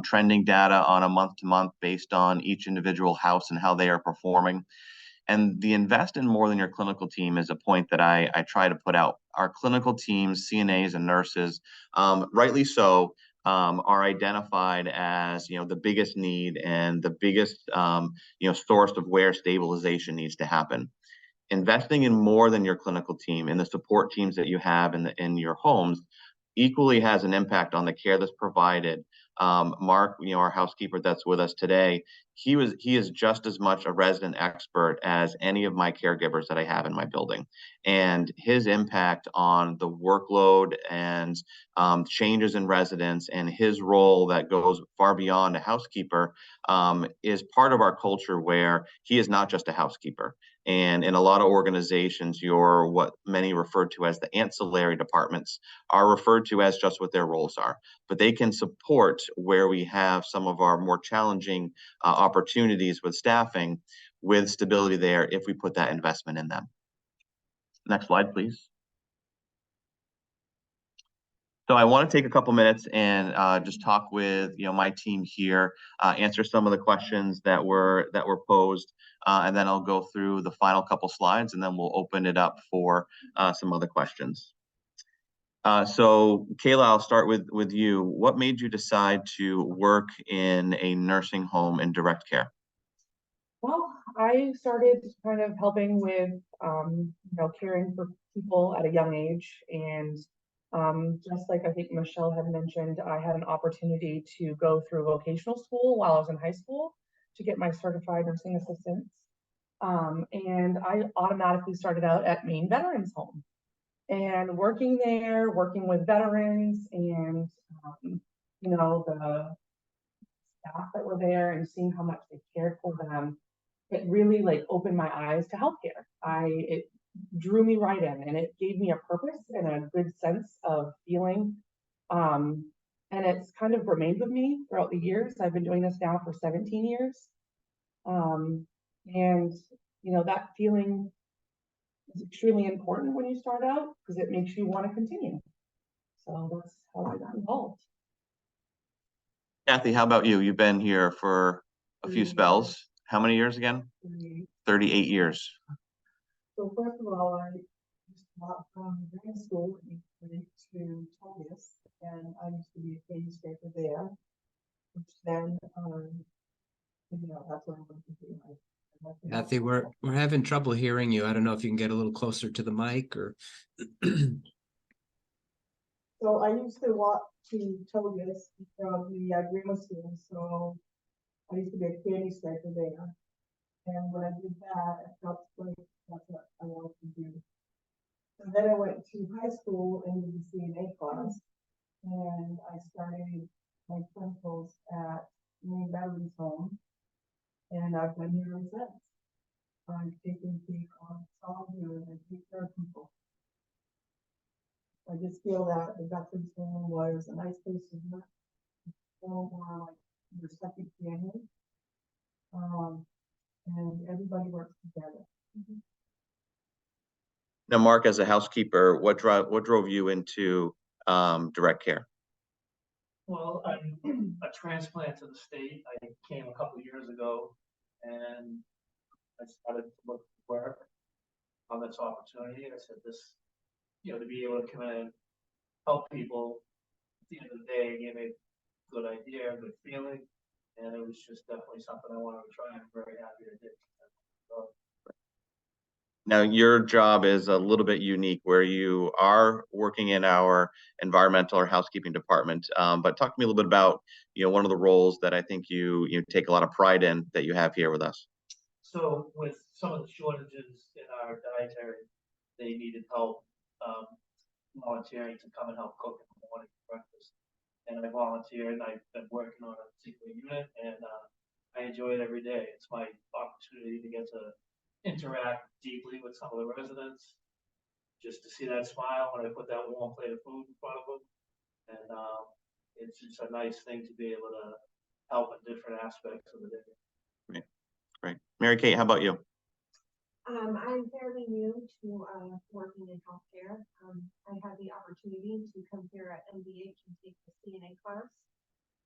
trending data on a month-to-month based on each individual house and how they are performing. And the invest in more than your clinical team is a point that I try to put out. Our clinical teams, CNAs and nurses, rightly so, are identified as the biggest need and the biggest source of where stabilization needs to happen. Investing in more than your clinical team, in the support teams that you have in your homes, equally has an impact on the care that's provided. Mark, our housekeeper that's with us today, he is just as much a resident expert as any of my caregivers that I have in my building. And his impact on the workload and changes in residents, and his role that goes far beyond a housekeeper, is part of our culture where he is not just a housekeeper. And in a lot of organizations, what many refer to as the ancillary departments are referred to as just what their roles are. But they can support where we have some of our more challenging opportunities with staffing, with stability there if we put that investment in them. Next slide, please. So I want to take a couple minutes and just talk with my team here, answer some of the questions that were posed, and then I'll go through the final couple slides, and then we'll open it up for some other questions. So Kayla, I'll start with you. What made you decide to work in a nursing home in direct care? Well, I started kind of helping with, caring for people at a young age. And just like I think Michelle had mentioned, I had an opportunity to go through vocational school while I was in high school to get my certified nursing assistance. And I automatically started out at Maine Veterans Home. And working there, working with veterans and, the staff that were there and seeing how much they cared for them, it really opened my eyes to healthcare. It drew me right in, and it gave me a purpose and a good sense of feeling. And it's kind of remained with me throughout the years. I've been doing this now for 17 years. And, that feeling is extremely important when you start out because it makes you want to continue. So that's how I got involved. Kathy, how about you? You've been here for a few spells. How many years again? 38 years. So first of all, I just got from grad school to Tobias, and I used to be a case scraper there, which then, that's what I'm going to do. Kathy, we're having trouble hearing you. I don't know if you can get a little closer to the mic or. So I used to walk to Togus from the grammar school, so I used to be a candy striper there. And when I did that, I felt like that's what I wanted to do. So then I went to high school and did the CNA class, and I started my clinicals at Maine Veterans Home, and I've been here ever since. I've taken care of soldiers and take care of people. I just feel that the Veterans Home was a nice place to work. More like your second family. And everybody works together. Now, Mark, as a housekeeper, what drove you into direct care? Well, I'm a transplant to the state. I came a couple of years ago and I started to look for work on this opportunity. I said this, to be able to come in and help people at the end of the day gave me a good idea, a good feeling. And it was just definitely something I wanted to try. I'm very happy to do. So, Now, your job is a little bit unique where you are working in our environmental or housekeeping department. But talk to me a little bit about, one of the roles that I think you take a lot of pride in that you have here with us. So with some of the shortages in our dietary, they needed help volunteering to come and help cook in the morning for breakfast. And I volunteered and I've been working on a particular unit and I enjoy it every day. It's my opportunity to get to interact deeply with some of the residents, just to see that smile when I put that warm plate of food in front of them. And it's just a nice thing to be able to help in different aspects of the day. Great, great. Mary Kate, how about you? I'm fairly new to working in healthcare. I had the opportunity to come here at MVH and take the CNA class.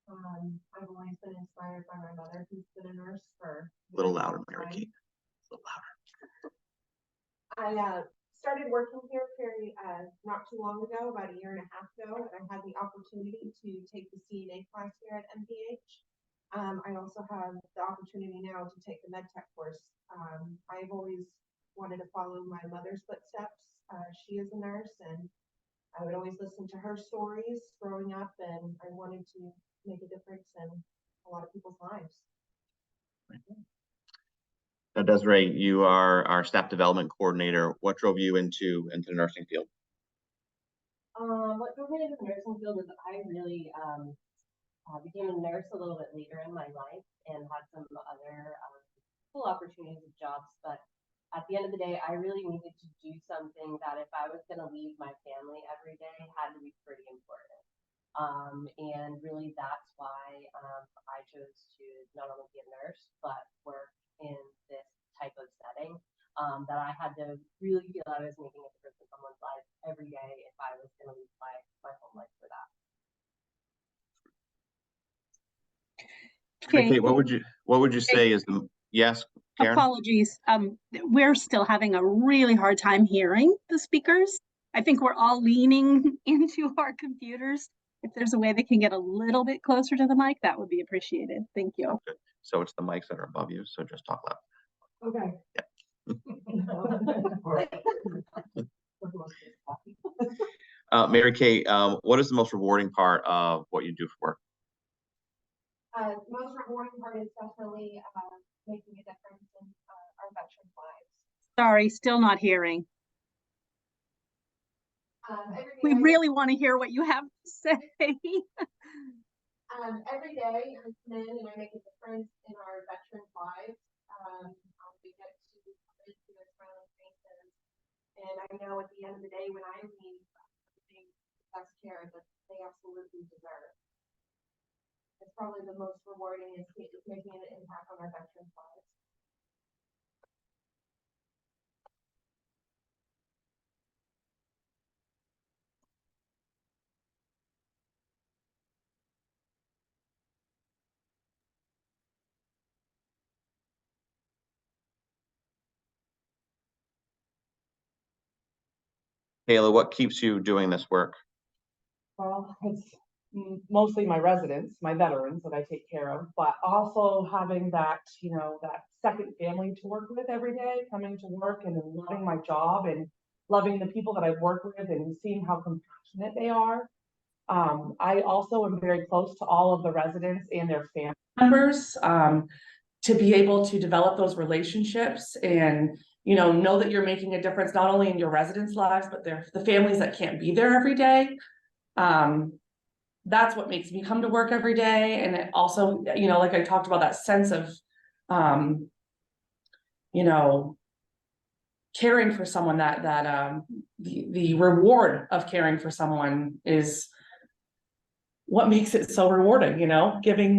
I've always been inspired by my mother, who's been a nurse for A little louder, Mary Kate. A little louder. I started working here not too long ago, about a year and a half ago, and I had the opportunity to take the CNA class here at MVH. I also have the opportunity now to take the MedTech course. I've always wanted to follow my mother's footsteps. She is a nurse, and I would always listen to her stories growing up, and I wanted to make a difference in a lot of people's lives. Now, Desiree, you are our staff development coordinator. What drove you into the nursing field? What drove me into the nursing field is I really became a nurse a little bit later in my life and had some other cool opportunities of jobs. But at the end of the day, I really needed to do something that if I was going to leave my family every day had to be pretty important. And really that's why I chose to not only be a nurse, but work in this type of setting, that I had to really feel I was making a difference in someone's life every day if I was going to leave my home life for that. Okay, what would you say is the yes, Karen? Apologies. We're still having a really hard time hearing the speakers. I think we're all leaning into our computers. If there's a way they can get a little bit closer to the mic, that would be appreciated. Thank you. Okay. So it's the mics that are above you, so just talk loud. Okay. Yeah. Mary Kate, what is the most rewarding part of what you do for work? Most rewarding part is definitely making a difference in our veterans' lives. Sorry, still not hearing. We really want to hear what you have to say. Every day I come in and I make a difference in our veterans' lives. We get to come into their smiling faces. And I know at the end of the day when I leave, getting the best care that they absolutely deserve. It's probably the most rewarding is making an impact on our veterans' lives. Kayla, what keeps you doing this work? Well, it's mostly my residents, my veterans that I take care of, but also having that, that second family to work with every day, coming to work and loving my job and loving the people that I work with and seeing how compassionate they are I also am very close to all of the residents and their family members, to be able to develop those relationships and, know that you're making a difference not only in your residents' lives, but the families that can't be there every day. That's what makes me come to work every day. And it also, like I talked about, that sense of, caring for someone, the reward of caring for someone is what makes it so rewarding,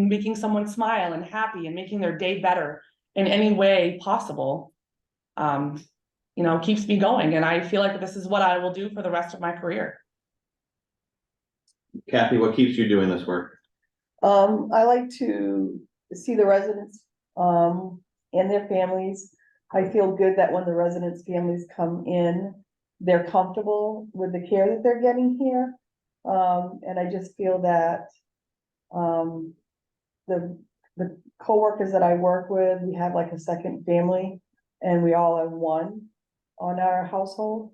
making someone smile and happy and making their day better in any way possible, keeps me going. And I feel like this is what I will do for the rest of my career. Kathy, what keeps you doing this work? I like to see the residents, and their families. I feel good that when the residents' families come in, they're comfortable with the care that they're getting here. And I just feel that, the coworkers that I work with, we have like a second family and we all are one on our household.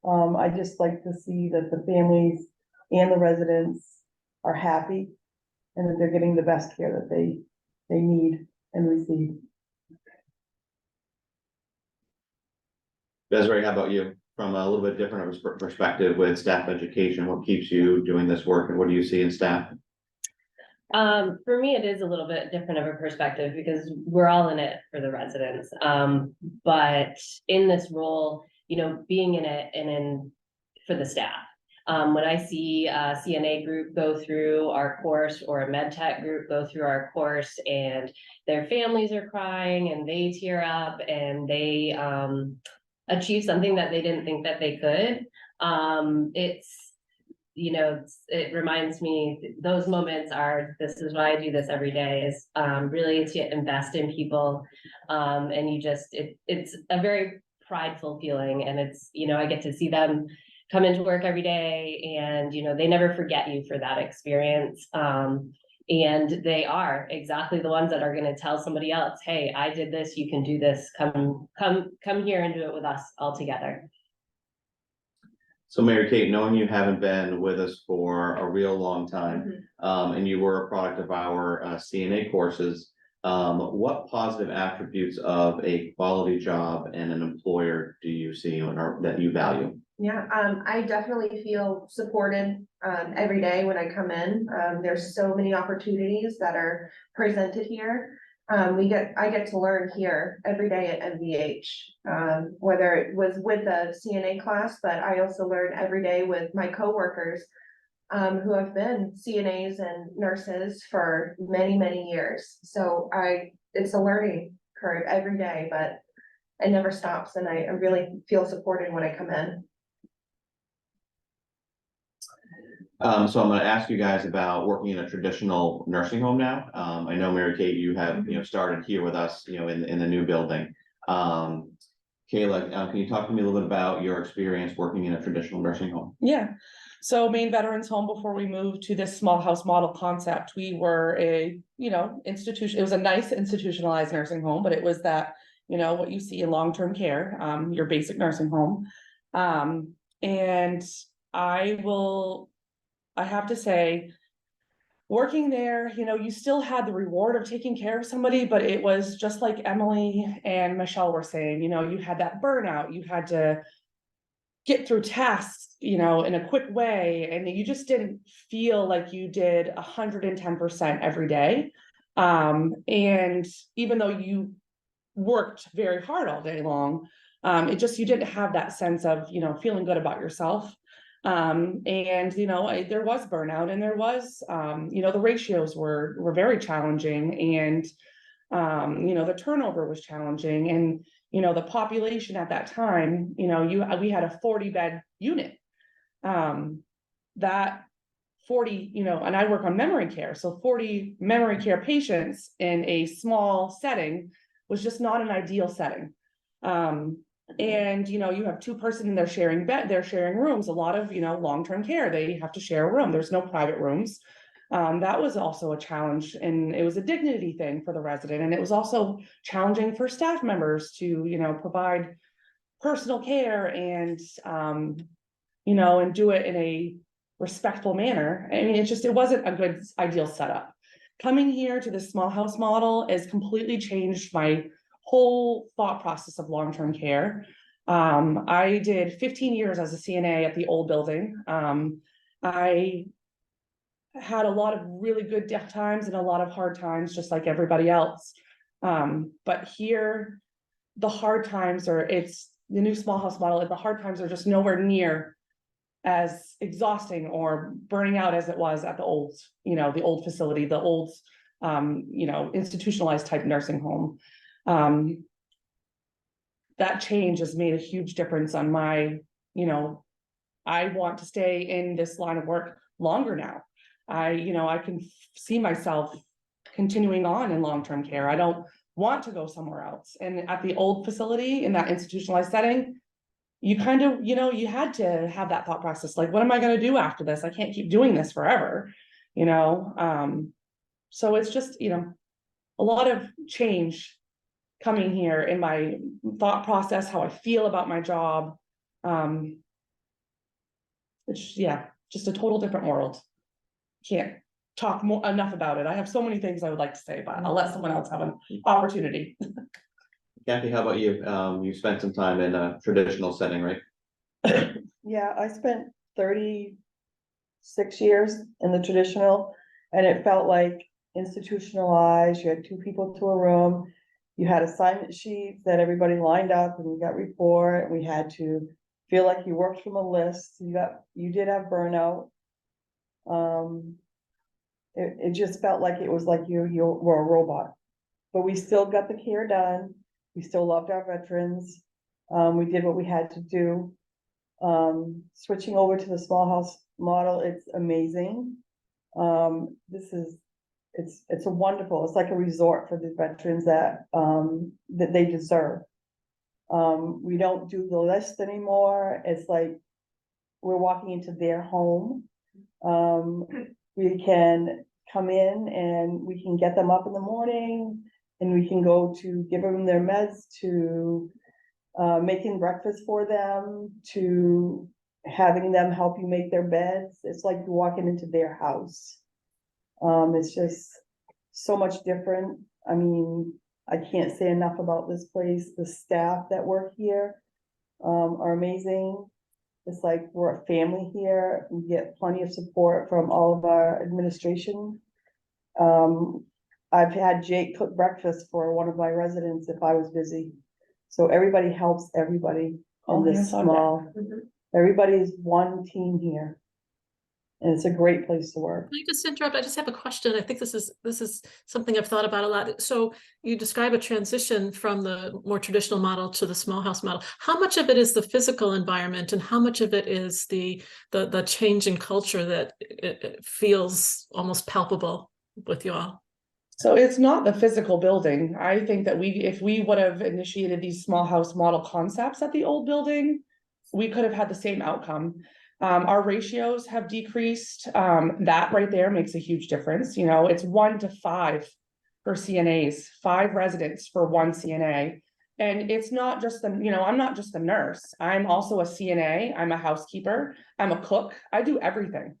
I just like to see that the families and the residents are happy and that they're getting the best care that they need and receive. Desiree, how about you? From a little bit different of a perspective with staff education, what keeps you doing this work and what do you see in staff? For me, it is a little bit different of a perspective because we're all in it for the residents. But in this role, being in it and in for the staff. When I see a CNA group go through our course or a med tech group go through our course and their families are crying and they tear up and they achieve something that they didn't think that they could. It reminds me, those moments are, this is why I do this every day, is really to invest in people. And it's a very prideful feeling. And it's, I get to see them come into work every day and, they never forget you for that experience. And they are exactly the ones that are going to tell somebody else, hey, I did this, you can do this, come here and do it with us all together. So Mary Kate, knowing you haven't been with us for a real long time, and you were a product of our CNA courses, what positive attributes of a quality job and an employer do you see that you value? Yeah, I definitely feel supported every day when I come in. There's so many opportunities that are presented here. I get to learn here every day at MVH, whether it was with the CNA class, but I also learn every day with my coworkers who have been CNAs and nurses for many, many years. So it's a learning curve every day, but it never stops. And I really feel supported when I come in. So I'm going to ask you guys about working in a traditional nursing home now. I know Mary Kate, you have started here with us, in the new building. Kayla, can you talk to me a little bit about your experience working in a traditional nursing home? Yeah. So Maine Veterans Home, before we moved to this small house model concept, we were a, institution. It was a nice institutionalized nursing home, but it was that, what you see in long-term care, your basic nursing home. And I have to say, working there, you still had the reward of taking care of somebody, but it was just like Emily and Michelle were saying, you had that burnout, you had to get through tasks, in a quick way, and you just didn't feel like you did 110% every day. And even though you worked very hard all day long, you didn't have that sense of, feeling good about yourself. And, there was burnout and there was, the ratios were very challenging and, the turnover was challenging and, the population at that time, we had a 40-bed unit. That 40, and I work on memory care. So 40 memory care patients in a small setting was just not an ideal setting. And, you have two person and they're sharing rooms, a lot of, long-term care, they have to share a room. There's no private rooms. That was also a challenge and it was a dignity thing for the resident. And it was also challenging for staff members to, provide personal care and, and do it in a respectful manner. I mean, it wasn't a good ideal setup. Coming here to this small house model has completely changed my whole thought process of long-term care. I did 15 years as a CNA at the old building. I had a lot of really good times and a lot of hard times, just like everybody else. But here, the hard times it's the new small house model, and the hard times are just nowhere near as exhausting or burning out as it was at the old, the old facility, the old, institutionalized type nursing home. That change has made a huge difference on my, I want to stay in this line of work longer now. I can see myself continuing on in long-term care. I don't want to go somewhere else. And at the old facility, in that institutionalized setting, you kind of, you had to have that thought process, like, what am I going to do after this? I can't keep doing this forever, so it's just, a lot of change coming here in my thought process, how I feel about my job. It's, just a total different world. Can't talk enough about it. I have so many things I would like to say, but I'll let someone else have an opportunity. Kathy, how about you? You spent some time in a traditional setting, right? Yeah, I spent 36 years in the traditional, and it felt like institutionalized. You had 2 people to a room. You had assignment sheets that everybody lined up, and you got report. We had to feel like you worked from a list. You did have burnout. It just felt like it was like you were a robot, but we still got the care done. We still loved our veterans. We did what we had to do. Switching over to the small house model, it's amazing. It's a wonderful, it's like a resort for the veterans that they deserve. We don't do the list anymore. It's like we're walking into their home. We can come in and we can get them up in the morning, and we can go to give them their meds, to making breakfast for them, to having them help you make their beds. It's like you're walking into their house. It's just so much different. I mean, I can't say enough about this place. The staff that work here are amazing. It's like we're a family here. We get plenty of support from all of our administration. I've had Jake cook breakfast for one of my residents if I was busy. So everybody helps everybody in this small, everybody's one team here. And it's a great place to work. Can I just interrupt? I just have a question. I think this is something I've thought about a lot. So you describe a transition from the more traditional model to the small house model. How much of it is the physical environment, and how much of it is the change in culture that it feels almost palpable with you all? So it's not the physical building. I think that if we would have initiated these small house model concepts at the old building, we could have had the same outcome. Our ratios have decreased. That right there makes a huge difference. It's 1 to 5 for CNAs, 5 residents for 1 CNA. And it's not just I'm not just a nurse. I'm also a CNA. I'm a housekeeper. I'm a cook. I do everything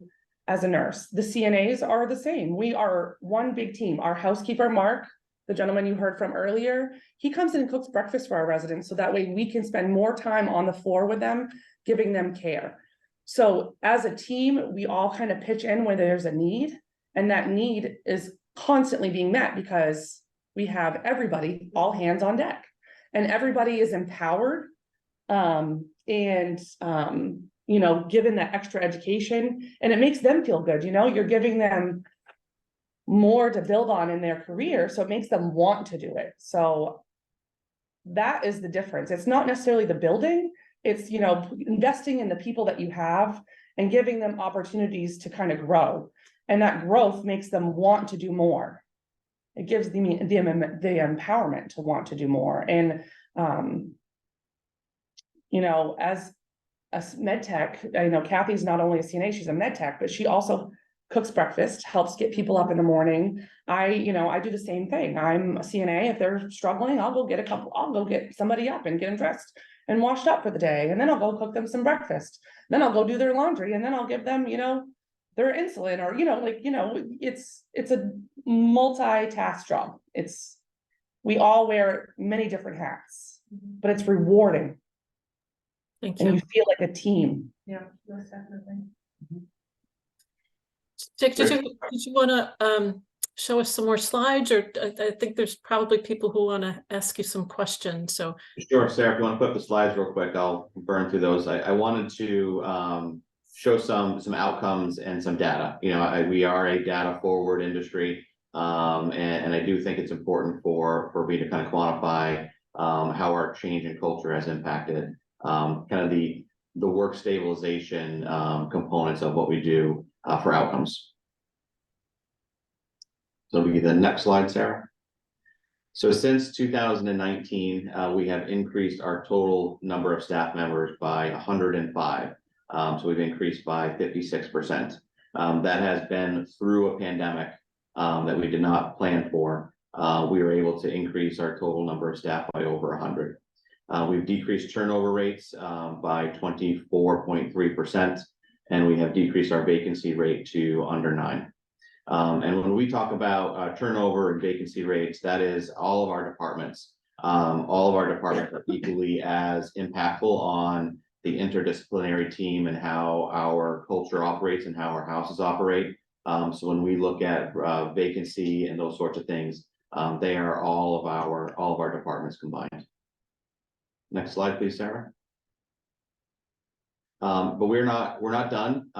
as a nurse. The CNAs are the same. We are one big team. Our housekeeper, Mark, the gentleman you heard from earlier, he comes in and cooks breakfast for our residents, so that way we can spend more time on the floor with them, giving them care. So as a team, we all kind of pitch in where there's a need, and that need is constantly being met because we have everybody, all hands on deck, and everybody is empowered given that extra education, and it makes them feel good. You're giving them more to build on in their career, so it makes them want to do it. So that is the difference. It's not necessarily the building. It's, investing in the people that you have and giving them opportunities to kind of grow. And that growth makes them want to do more. It gives them the empowerment to want to do more. And, as a med tech, Kathy's not only a CNA, she's a med tech, but she also cooks breakfast, helps get people up in the morning. I do the same thing. I'm a CNA. If they're struggling, I'll go get somebody up and get them dressed and washed up for the day, and then I'll go cook them some breakfast. Then I'll go do their laundry, and then I'll give them, their insulin, or, it's a multitask job. We all wear many different hats, but it's rewarding. Thank And you. you feel like a team. Yeah, most definitely. Dick, did you want to show us some more slides, or I think there's probably people who want to ask you some questions, so. Sure, Sarah, if you want to put up the slides real quick, I'll burn through those. I wanted to show some outcomes and some data. We are a data forward industry, and I do think it's important for me to kind of quantify how our change in culture has impacted kind of the work stabilization components of what we do for outcomes. So we get the next slide, Sarah. So since 2019, we have increased our total number of staff members by 105. So we've increased by 56%. That has been through a pandemic that we did not plan for. We were able to increase our total number of staff by over 100. We've decreased turnover rates by 24.3%, and we have decreased our vacancy rate to under 9. And when we talk about turnover and vacancy rates, that is all of our departments. All of our departments are equally as impactful on the interdisciplinary team and how our culture operates and how our houses operate. So when we look at vacancy and those sorts of things, they are all of our departments combined. Next slide, please, Sarah. But we're not done.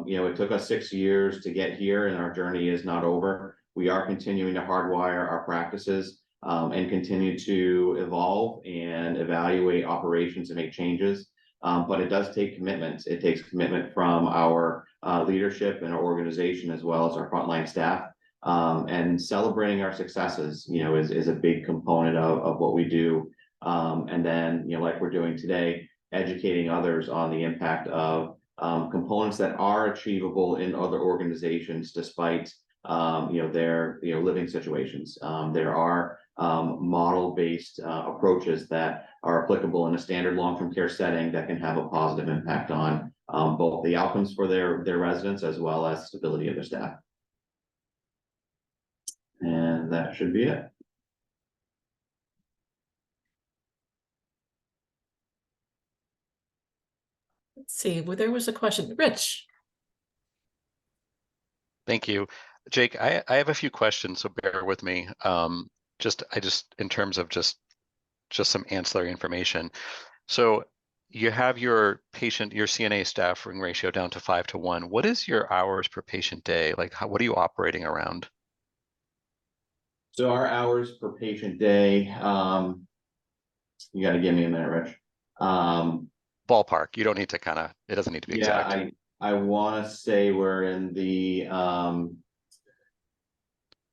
It took us 6 years to get here, and our journey is not over. We are continuing to hardwire our practices and continue to evolve and evaluate operations and make changes. But it does take commitment. It takes commitment from our leadership and our organization, as well as our frontline staff. And celebrating our successes, is a big component of what we do. And then, like we're doing today, educating others on the impact of components that are achievable in other organizations, despite their living situations. There are model-based approaches that are applicable in a standard long-term care setting that can have a positive impact on both the outcomes for their residents as well as stability of their staff. And that should be it. Let's see, well, there was a question. Rich. Thank you. Jake, I have a few questions, so bear with me. Just in terms of just some ancillary information. So you have your CNA staffing ratio down to 5 to 1. What is your hours per patient day? Like, what are you operating around? So our hours per patient day, you got to give me a minute, Rich. Ballpark. You don't need to it doesn't need to be exact. Yeah, I want to say we're in the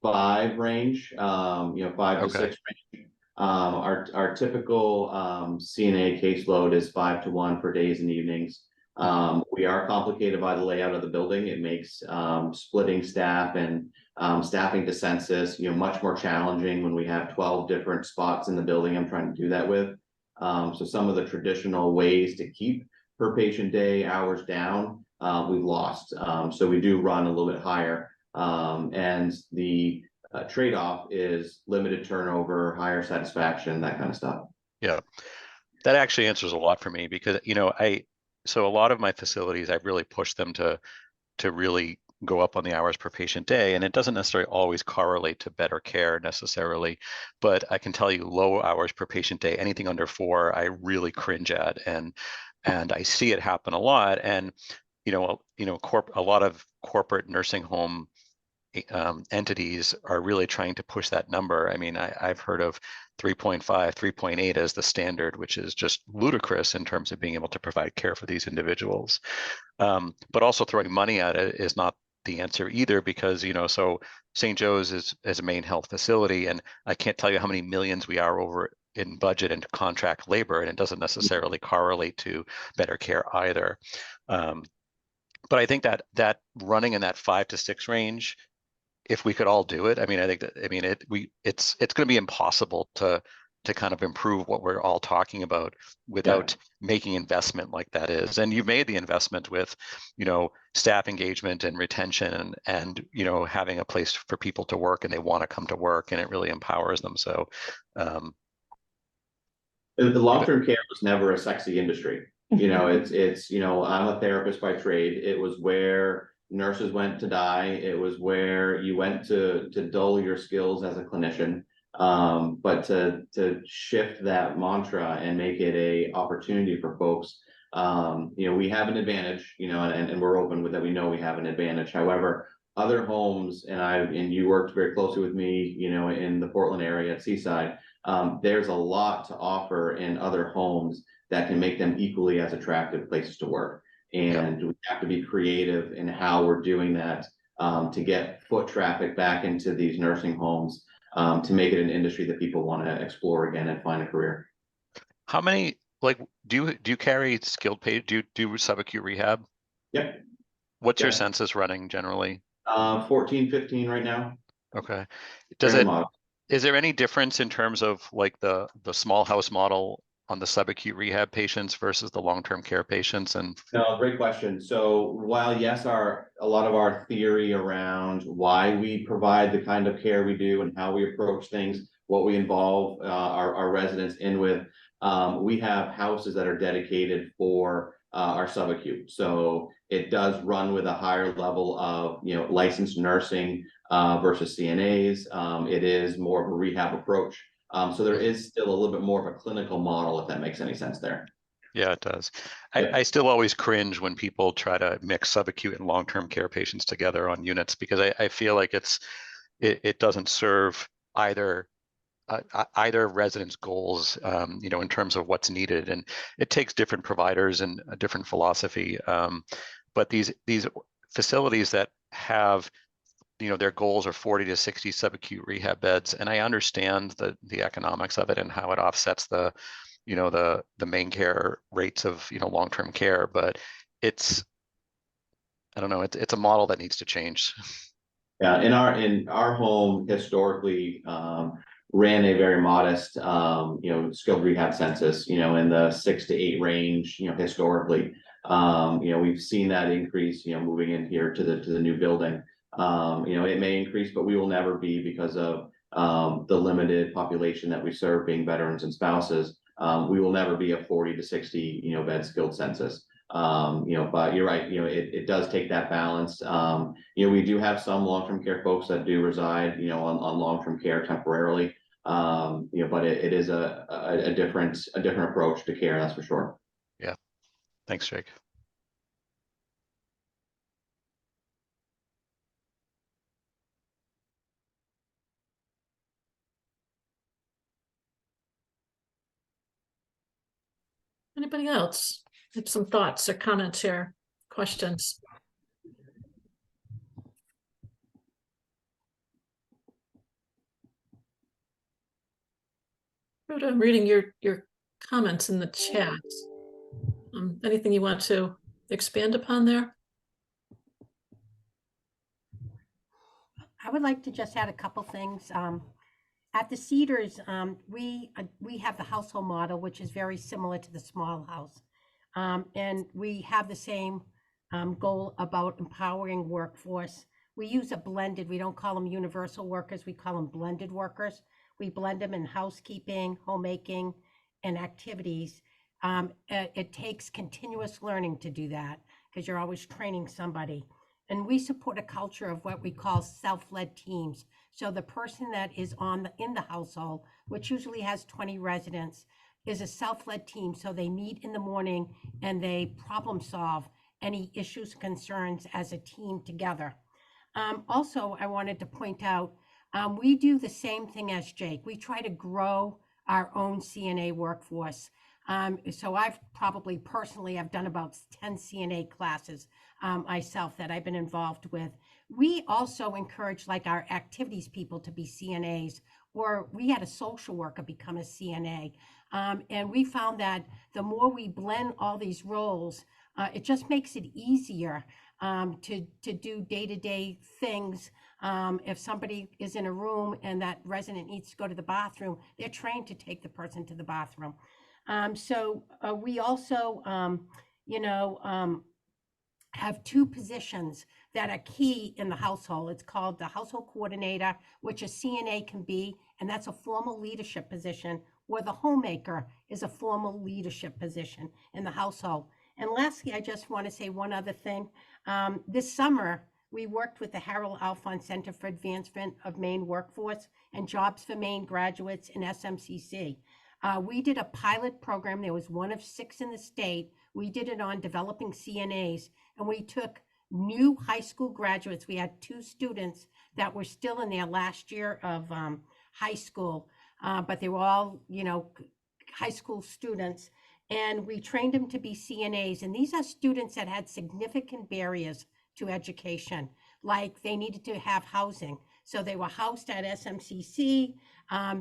5 range, 5 to 6 range. Our typical CNA caseload is 5 to 1 for days and evenings. We are complicated by the layout of the building. It makes splitting staff and staffing to census, much more challenging when we have 12 different spots in the building I'm trying to do that with. So some of the traditional ways to keep per patient day hours down, we've lost. So we do run a little bit higher. And the trade-off is limited turnover, higher satisfaction, that kind of stuff. Yeah, that actually answers a lot for me, because so a lot of my facilities, I've really pushed them to really go up on the hours per patient day, and it doesn't necessarily always correlate to better care necessarily, but I can tell you low hours per patient day, anything under 4, I really cringe at, and I see it happen a lot. And a lot of corporate nursing home entities are really trying to push that number. I mean, I've heard of 3.5, 3.8 as the standard, which is just ludicrous in terms of being able to provide care for these individuals. But also throwing money at it is not the answer either, because so St. Joe's is a main health facility, and I can't tell you how many millions we are over in budget and contract labor, and it doesn't necessarily correlate to better care either. But I think that running in that 5 to 6 range, if we could all do it, I mean, I think that it's going to be impossible to to kind of improve what we're all talking about without making investment like that is. And you've made the investment with, you know, staff engagement and retention and you know, having a place for people to work and they want to come to work and it really empowers them. So the long-term care was never a sexy industry. You know, it's, you know, I'm a therapist by trade. It was where nurses went to die. It was where you went to dull your skills as a clinician. But to shift that mantra and make it a opportunity for folks, you know, we have an advantage, you know, and we're open with that. We know we have an advantage. However, other homes, and you worked very closely with me, you know, in the Portland area at Seaside. There's a lot to offer in other homes that can make them equally as attractive places to work. And we have to be creative in how we're doing that, to get foot traffic back into these nursing homes, to make it an industry that people want to explore again and find a career. how many, like, do you carry skilled do you do subacute rehab? Yep. What's your census running generally? 14, 15 right now. Okay. Is there any difference in terms of like the small house model on the subacute rehab patients versus the long-term care patients? And no, great question. So while yes, a lot of our theory around why we provide the kind of care we do and how we approach things, what we involve our residents in with, we have houses that are dedicated for our subacute. So it does run with a higher level of, you know, licensed nursing versus CNAs. It is more of a rehab approach. So there is still a little bit more of a clinical model, if that makes any sense there. yeah, it does. I still always cringe when people try to mix subacute and long-term care patients together on units, because I feel like it doesn't serve either resident's goals, you know, in terms of what's needed, and it takes different providers and a different philosophy. But these facilities that have, you know, their goals are 40 to 60 subacute rehab beds, and I understand the economics of it and how it offsets the, you know, the main care rates of, you know, long-term care, but I don't know, it's a model that needs to change. Yeah, in our home historically ran a very modest, you know, skilled rehab census, you know, in the 6 to 8 range, you know, historically. You know, we've seen that increase, you know, moving in here to the new building. You know, it may increase, but we will never be, because of the limited population that we serve, being veterans and spouses. We will never be a 40 to 60, you know, bed skilled census. You know, but you're right, you know, it does take that balance. You know, we do have some long-term care folks that do reside, you know, on long-term care temporarily. You know, but it is a different approach to care, that's for sure. Yeah. Thanks, Jake. Anybody else have some thoughts or comments here, questions? Rhoda, I'm reading your comments in the chat. Anything you want to expand upon there? I would like to just add a couple things. At the Cedars, we have the household model, which is very similar to the small house. And we have the same goal about empowering workforce. We use a blended, we don't call them universal workers, we call them blended workers. We blend them in housekeeping, homemaking, and activities. It takes continuous learning to do that, because you're always training somebody. And we support a culture of what we call self-led teams. So the person that is in the household, which usually has 20 residents, is a self-led team. So they meet in the morning and they problem solve any issues, concerns as a team together. Also, I wanted to point out, we do the same thing as Jake. We try to grow our own CNA workforce. So I've probably personally, I've done about 10 CNA classes myself that I've been involved with. We also encourage like our activities people to be CNAs, or we had a social worker become a CNA. And we found that the more we blend all these roles, it just makes it easier to do day-to-day things If somebody is in a room and that resident needs to go to the bathroom, they're trained to take the person to the bathroom. We also, have two positions that are key in the household. It's called the household coordinator, which a CNA can be, and that's a formal leadership position, or the homemaker is a formal leadership position in the household. And lastly, I just want to say one other thing. This summer, we worked with the Harold Alphonse Center for Advancement of Maine Workforce and Jobs for Maine graduates in SMCC. We did a pilot program. There was one of 6 in the state. We did it on developing CNAs, and we took new high school graduates. We had 2 students that were still in their last year of high school, but they were all, high school students. And we trained them to be CNAs. And these are students that had significant barriers to education, like they needed to have housing. So they were housed at SMCC.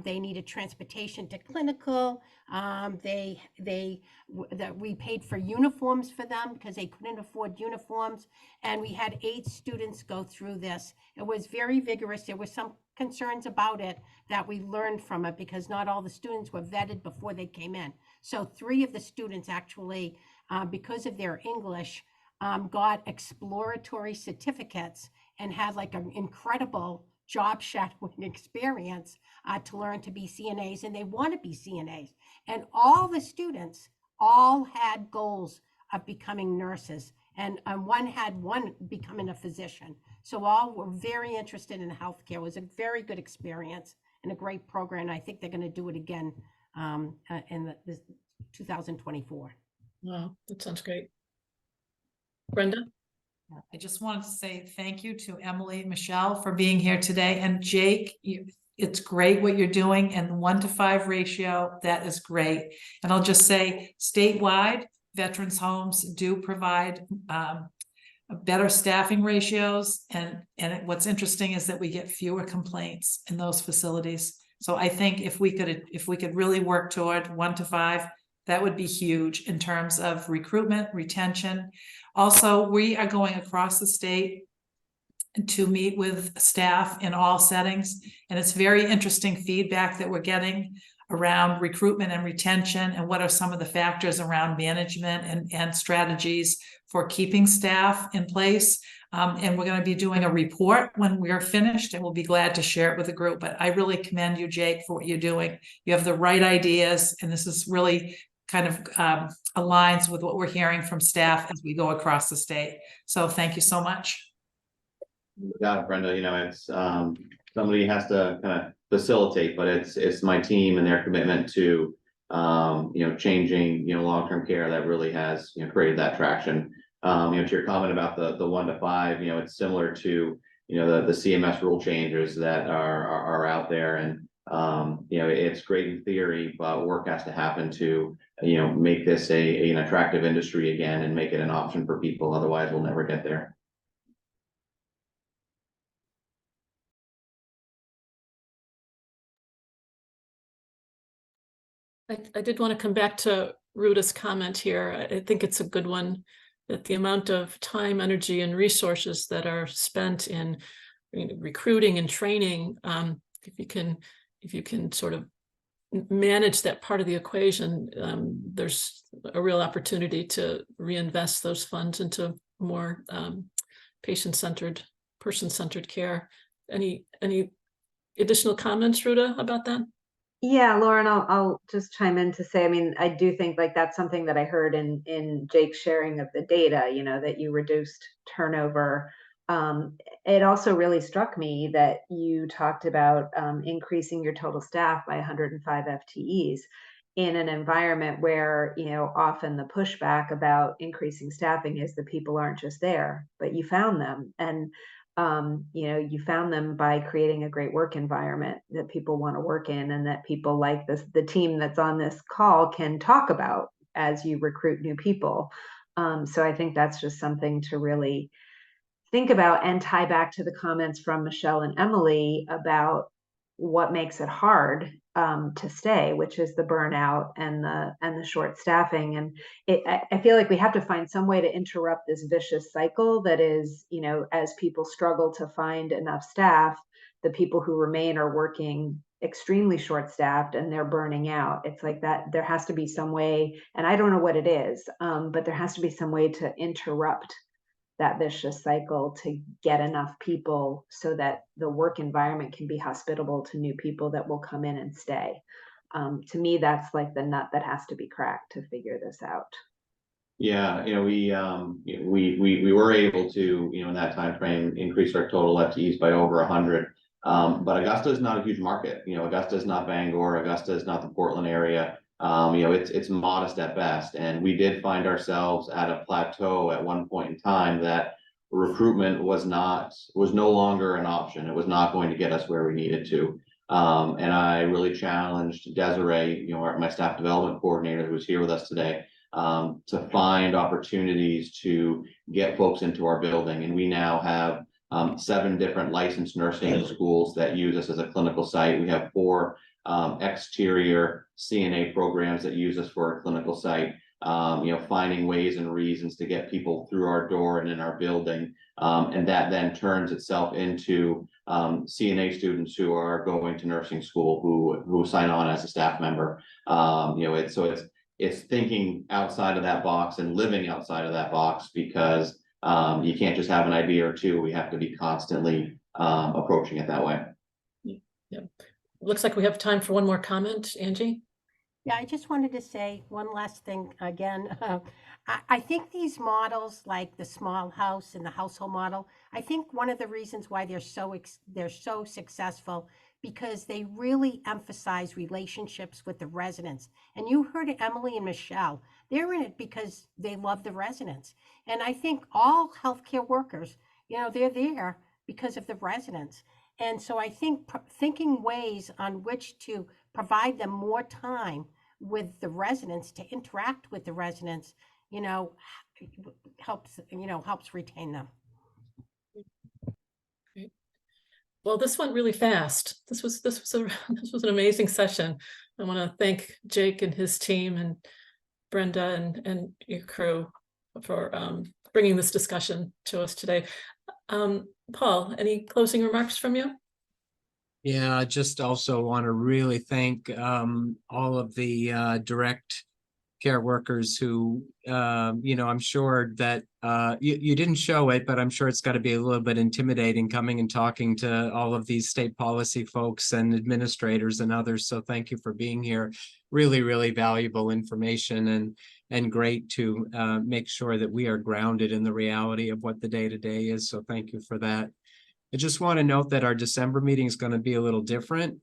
They needed transportation to clinical. We paid for uniforms for them because they couldn't afford uniforms. And we had 8 students go through this. It was very vigorous. There were some concerns about it that we learned from it because not all the students were vetted before they came in. So 3 of the students actually, because of their English, got exploratory certificates and had like an incredible job shadowing experience to learn to be CNAs, and they want to be CNAs. And all the students all had goals of becoming nurses, and one had one becoming a physician. So all were very interested in healthcare. It was a very good experience and a great program. I think they're going to do it again in this 2024. Wow, that sounds great. Brenda? I just wanted to say thank you to Emily and Michelle for being here today. And Jake, it's great what you're doing, and the 1-to-5 ratio, that is great. And I'll just say statewide, veterans homes do provide better staffing ratios. And what's interesting is that we get fewer complaints in those facilities. So I think if we could really work toward 1-to-5, that would be huge in terms of recruitment, retention. Also, we are going across the state to meet with staff in all settings. And it's very interesting feedback that we're getting around recruitment and retention, and what are some of the factors around management and strategies for keeping staff in place. And we're going to be doing a report when we are finished, and we'll be glad to share it with the group. But I really commend you, Jake, for what you're doing. You have the right ideas, and this is really kind of aligns with what we're hearing from staff as we go across the state. So thank you so much. Yeah, Brenda, it's somebody has to kind of facilitate, but it's my team and their commitment to changing long-term care that really has created that traction. To your comment about the 1-to-5, it's similar to the CMS rule changes that are out there, and it's great in theory, but work has to happen to make this an attractive industry again and make it an option for people. Otherwise, we'll never get there. I did want to come back to Ruta's comment here. I think it's a good one, that the amount of time, energy, and resources that are spent in recruiting and training, if you can sort of manage that part of the equation, there's a real opportunity to reinvest those funds into more patient-centered, person-centered care. Any additional comments, Ruta, about that? Yeah, Lauren, I'll just chime in to say, I mean, I do think like that's something that I heard in Jake's sharing of the data, that you reduced turnover. It also really struck me that you talked about increasing your total staff by 105 FTEs in an environment where, often the pushback about increasing staffing is that people aren't just there, but you found them. And you found them by creating a great work environment that people want to work in, and that people like the team that's on this call can talk about as you recruit new people. So I think that's just something to really think about and tie back to the comments from Michelle and Emily about what makes it hard to stay, which is the burnout and the short staffing. And I feel like we have to find some way to interrupt this vicious cycle that is, you know, as people struggle to find enough staff, the people who remain are working extremely short-staffed and they're burning out. It's like that there has to be some way, and I don't know what it is, but there has to be some way to interrupt that vicious cycle to get enough people so that the work environment can be hospitable to new people that will come in and stay. To me, that's like the nut that has to be cracked to figure this out. Yeah, you know, we were able to, you know, in that time frame, increase our total FTEs by over 100. But Augusta is not a huge market. You know, Augusta is not Bangor. Augusta is not the Portland area. You know, it's modest at best. And we did find ourselves at a plateau at one point in time that recruitment was no longer an option. It was not going to get us where we needed to. And I really challenged Desiree, you know, my staff development coordinator who was here with us today, to find opportunities to get folks into our building. And we now have 7 different licensed nursing schools that use us as a clinical site. We have 4 exterior CNA programs that use us for a clinical site. You know, finding ways and reasons to get people through our door and in our building. And that then turns itself into CNA students who are going to nursing school who sign on as a staff member. You know, it's thinking outside of that box and living outside of that box, because you can't just have an idea or two. We have to be constantly approaching it that way. Yeah. Looks like we have time for one more comment, Angie. Yeah, I just wanted to say one last thing again. I think these models, like the small house and the household model, I think one of the reasons why they're so successful, because they really emphasize relationships with the residents. And you heard Emily and Michelle, they're in it because they love the residents. And I think all healthcare workers, you know, they're there because of the residents. And so I think thinking ways on which to provide them more time with the residents, to interact with the residents, you know, helps retain them. Great. Well, this went really fast. This was an amazing session. I want to thank Jake and his team and Brenda and your crew for bringing this discussion to us today. Paul, any closing remarks from you? Yeah, I just also want to really thank all of the direct care workers who, you know, I'm sure that you didn't show it, but I'm sure it's got to be a little bit intimidating coming and talking to all of these state policy folks and administrators and others. So thank you for being here. Really, really valuable information and great to make sure that we are grounded in the reality of what the day-to-day is. So thank you for that. I just want to note that our December meeting is going to be a little different.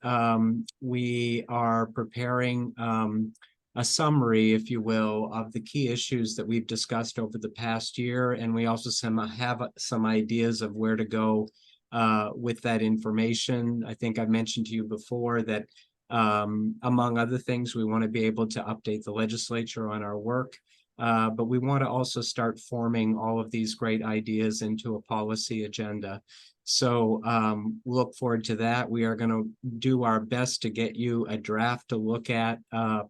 We are preparing a summary, if you will, of the key issues that we've discussed over the past year. And we also have some ideas of where to go with that information. I think I've mentioned to you before that among other things, we want to be able to update the legislature on our work. But we want to also start forming all of these great ideas into a policy agenda. So look forward to that. We are going to do our best to get you a draft to look at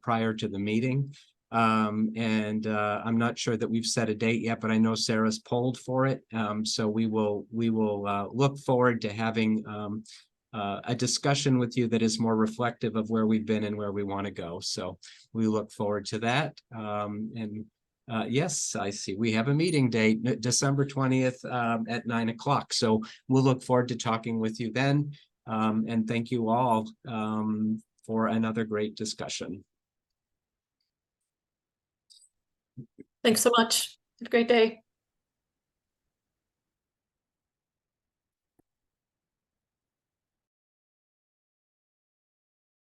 prior to the meeting. I'm not sure that we've set a date yet, but I know Sarah's polled for it. So we will look forward to having a discussion with you that is more reflective of where we've been and where we want to go. So we look forward to that. Yes, I see. We have a meeting date, December 20th at 9 o'clock. So we'll look forward to talking with you then. And thank you all for another great discussion. Thanks so much. Have a great day.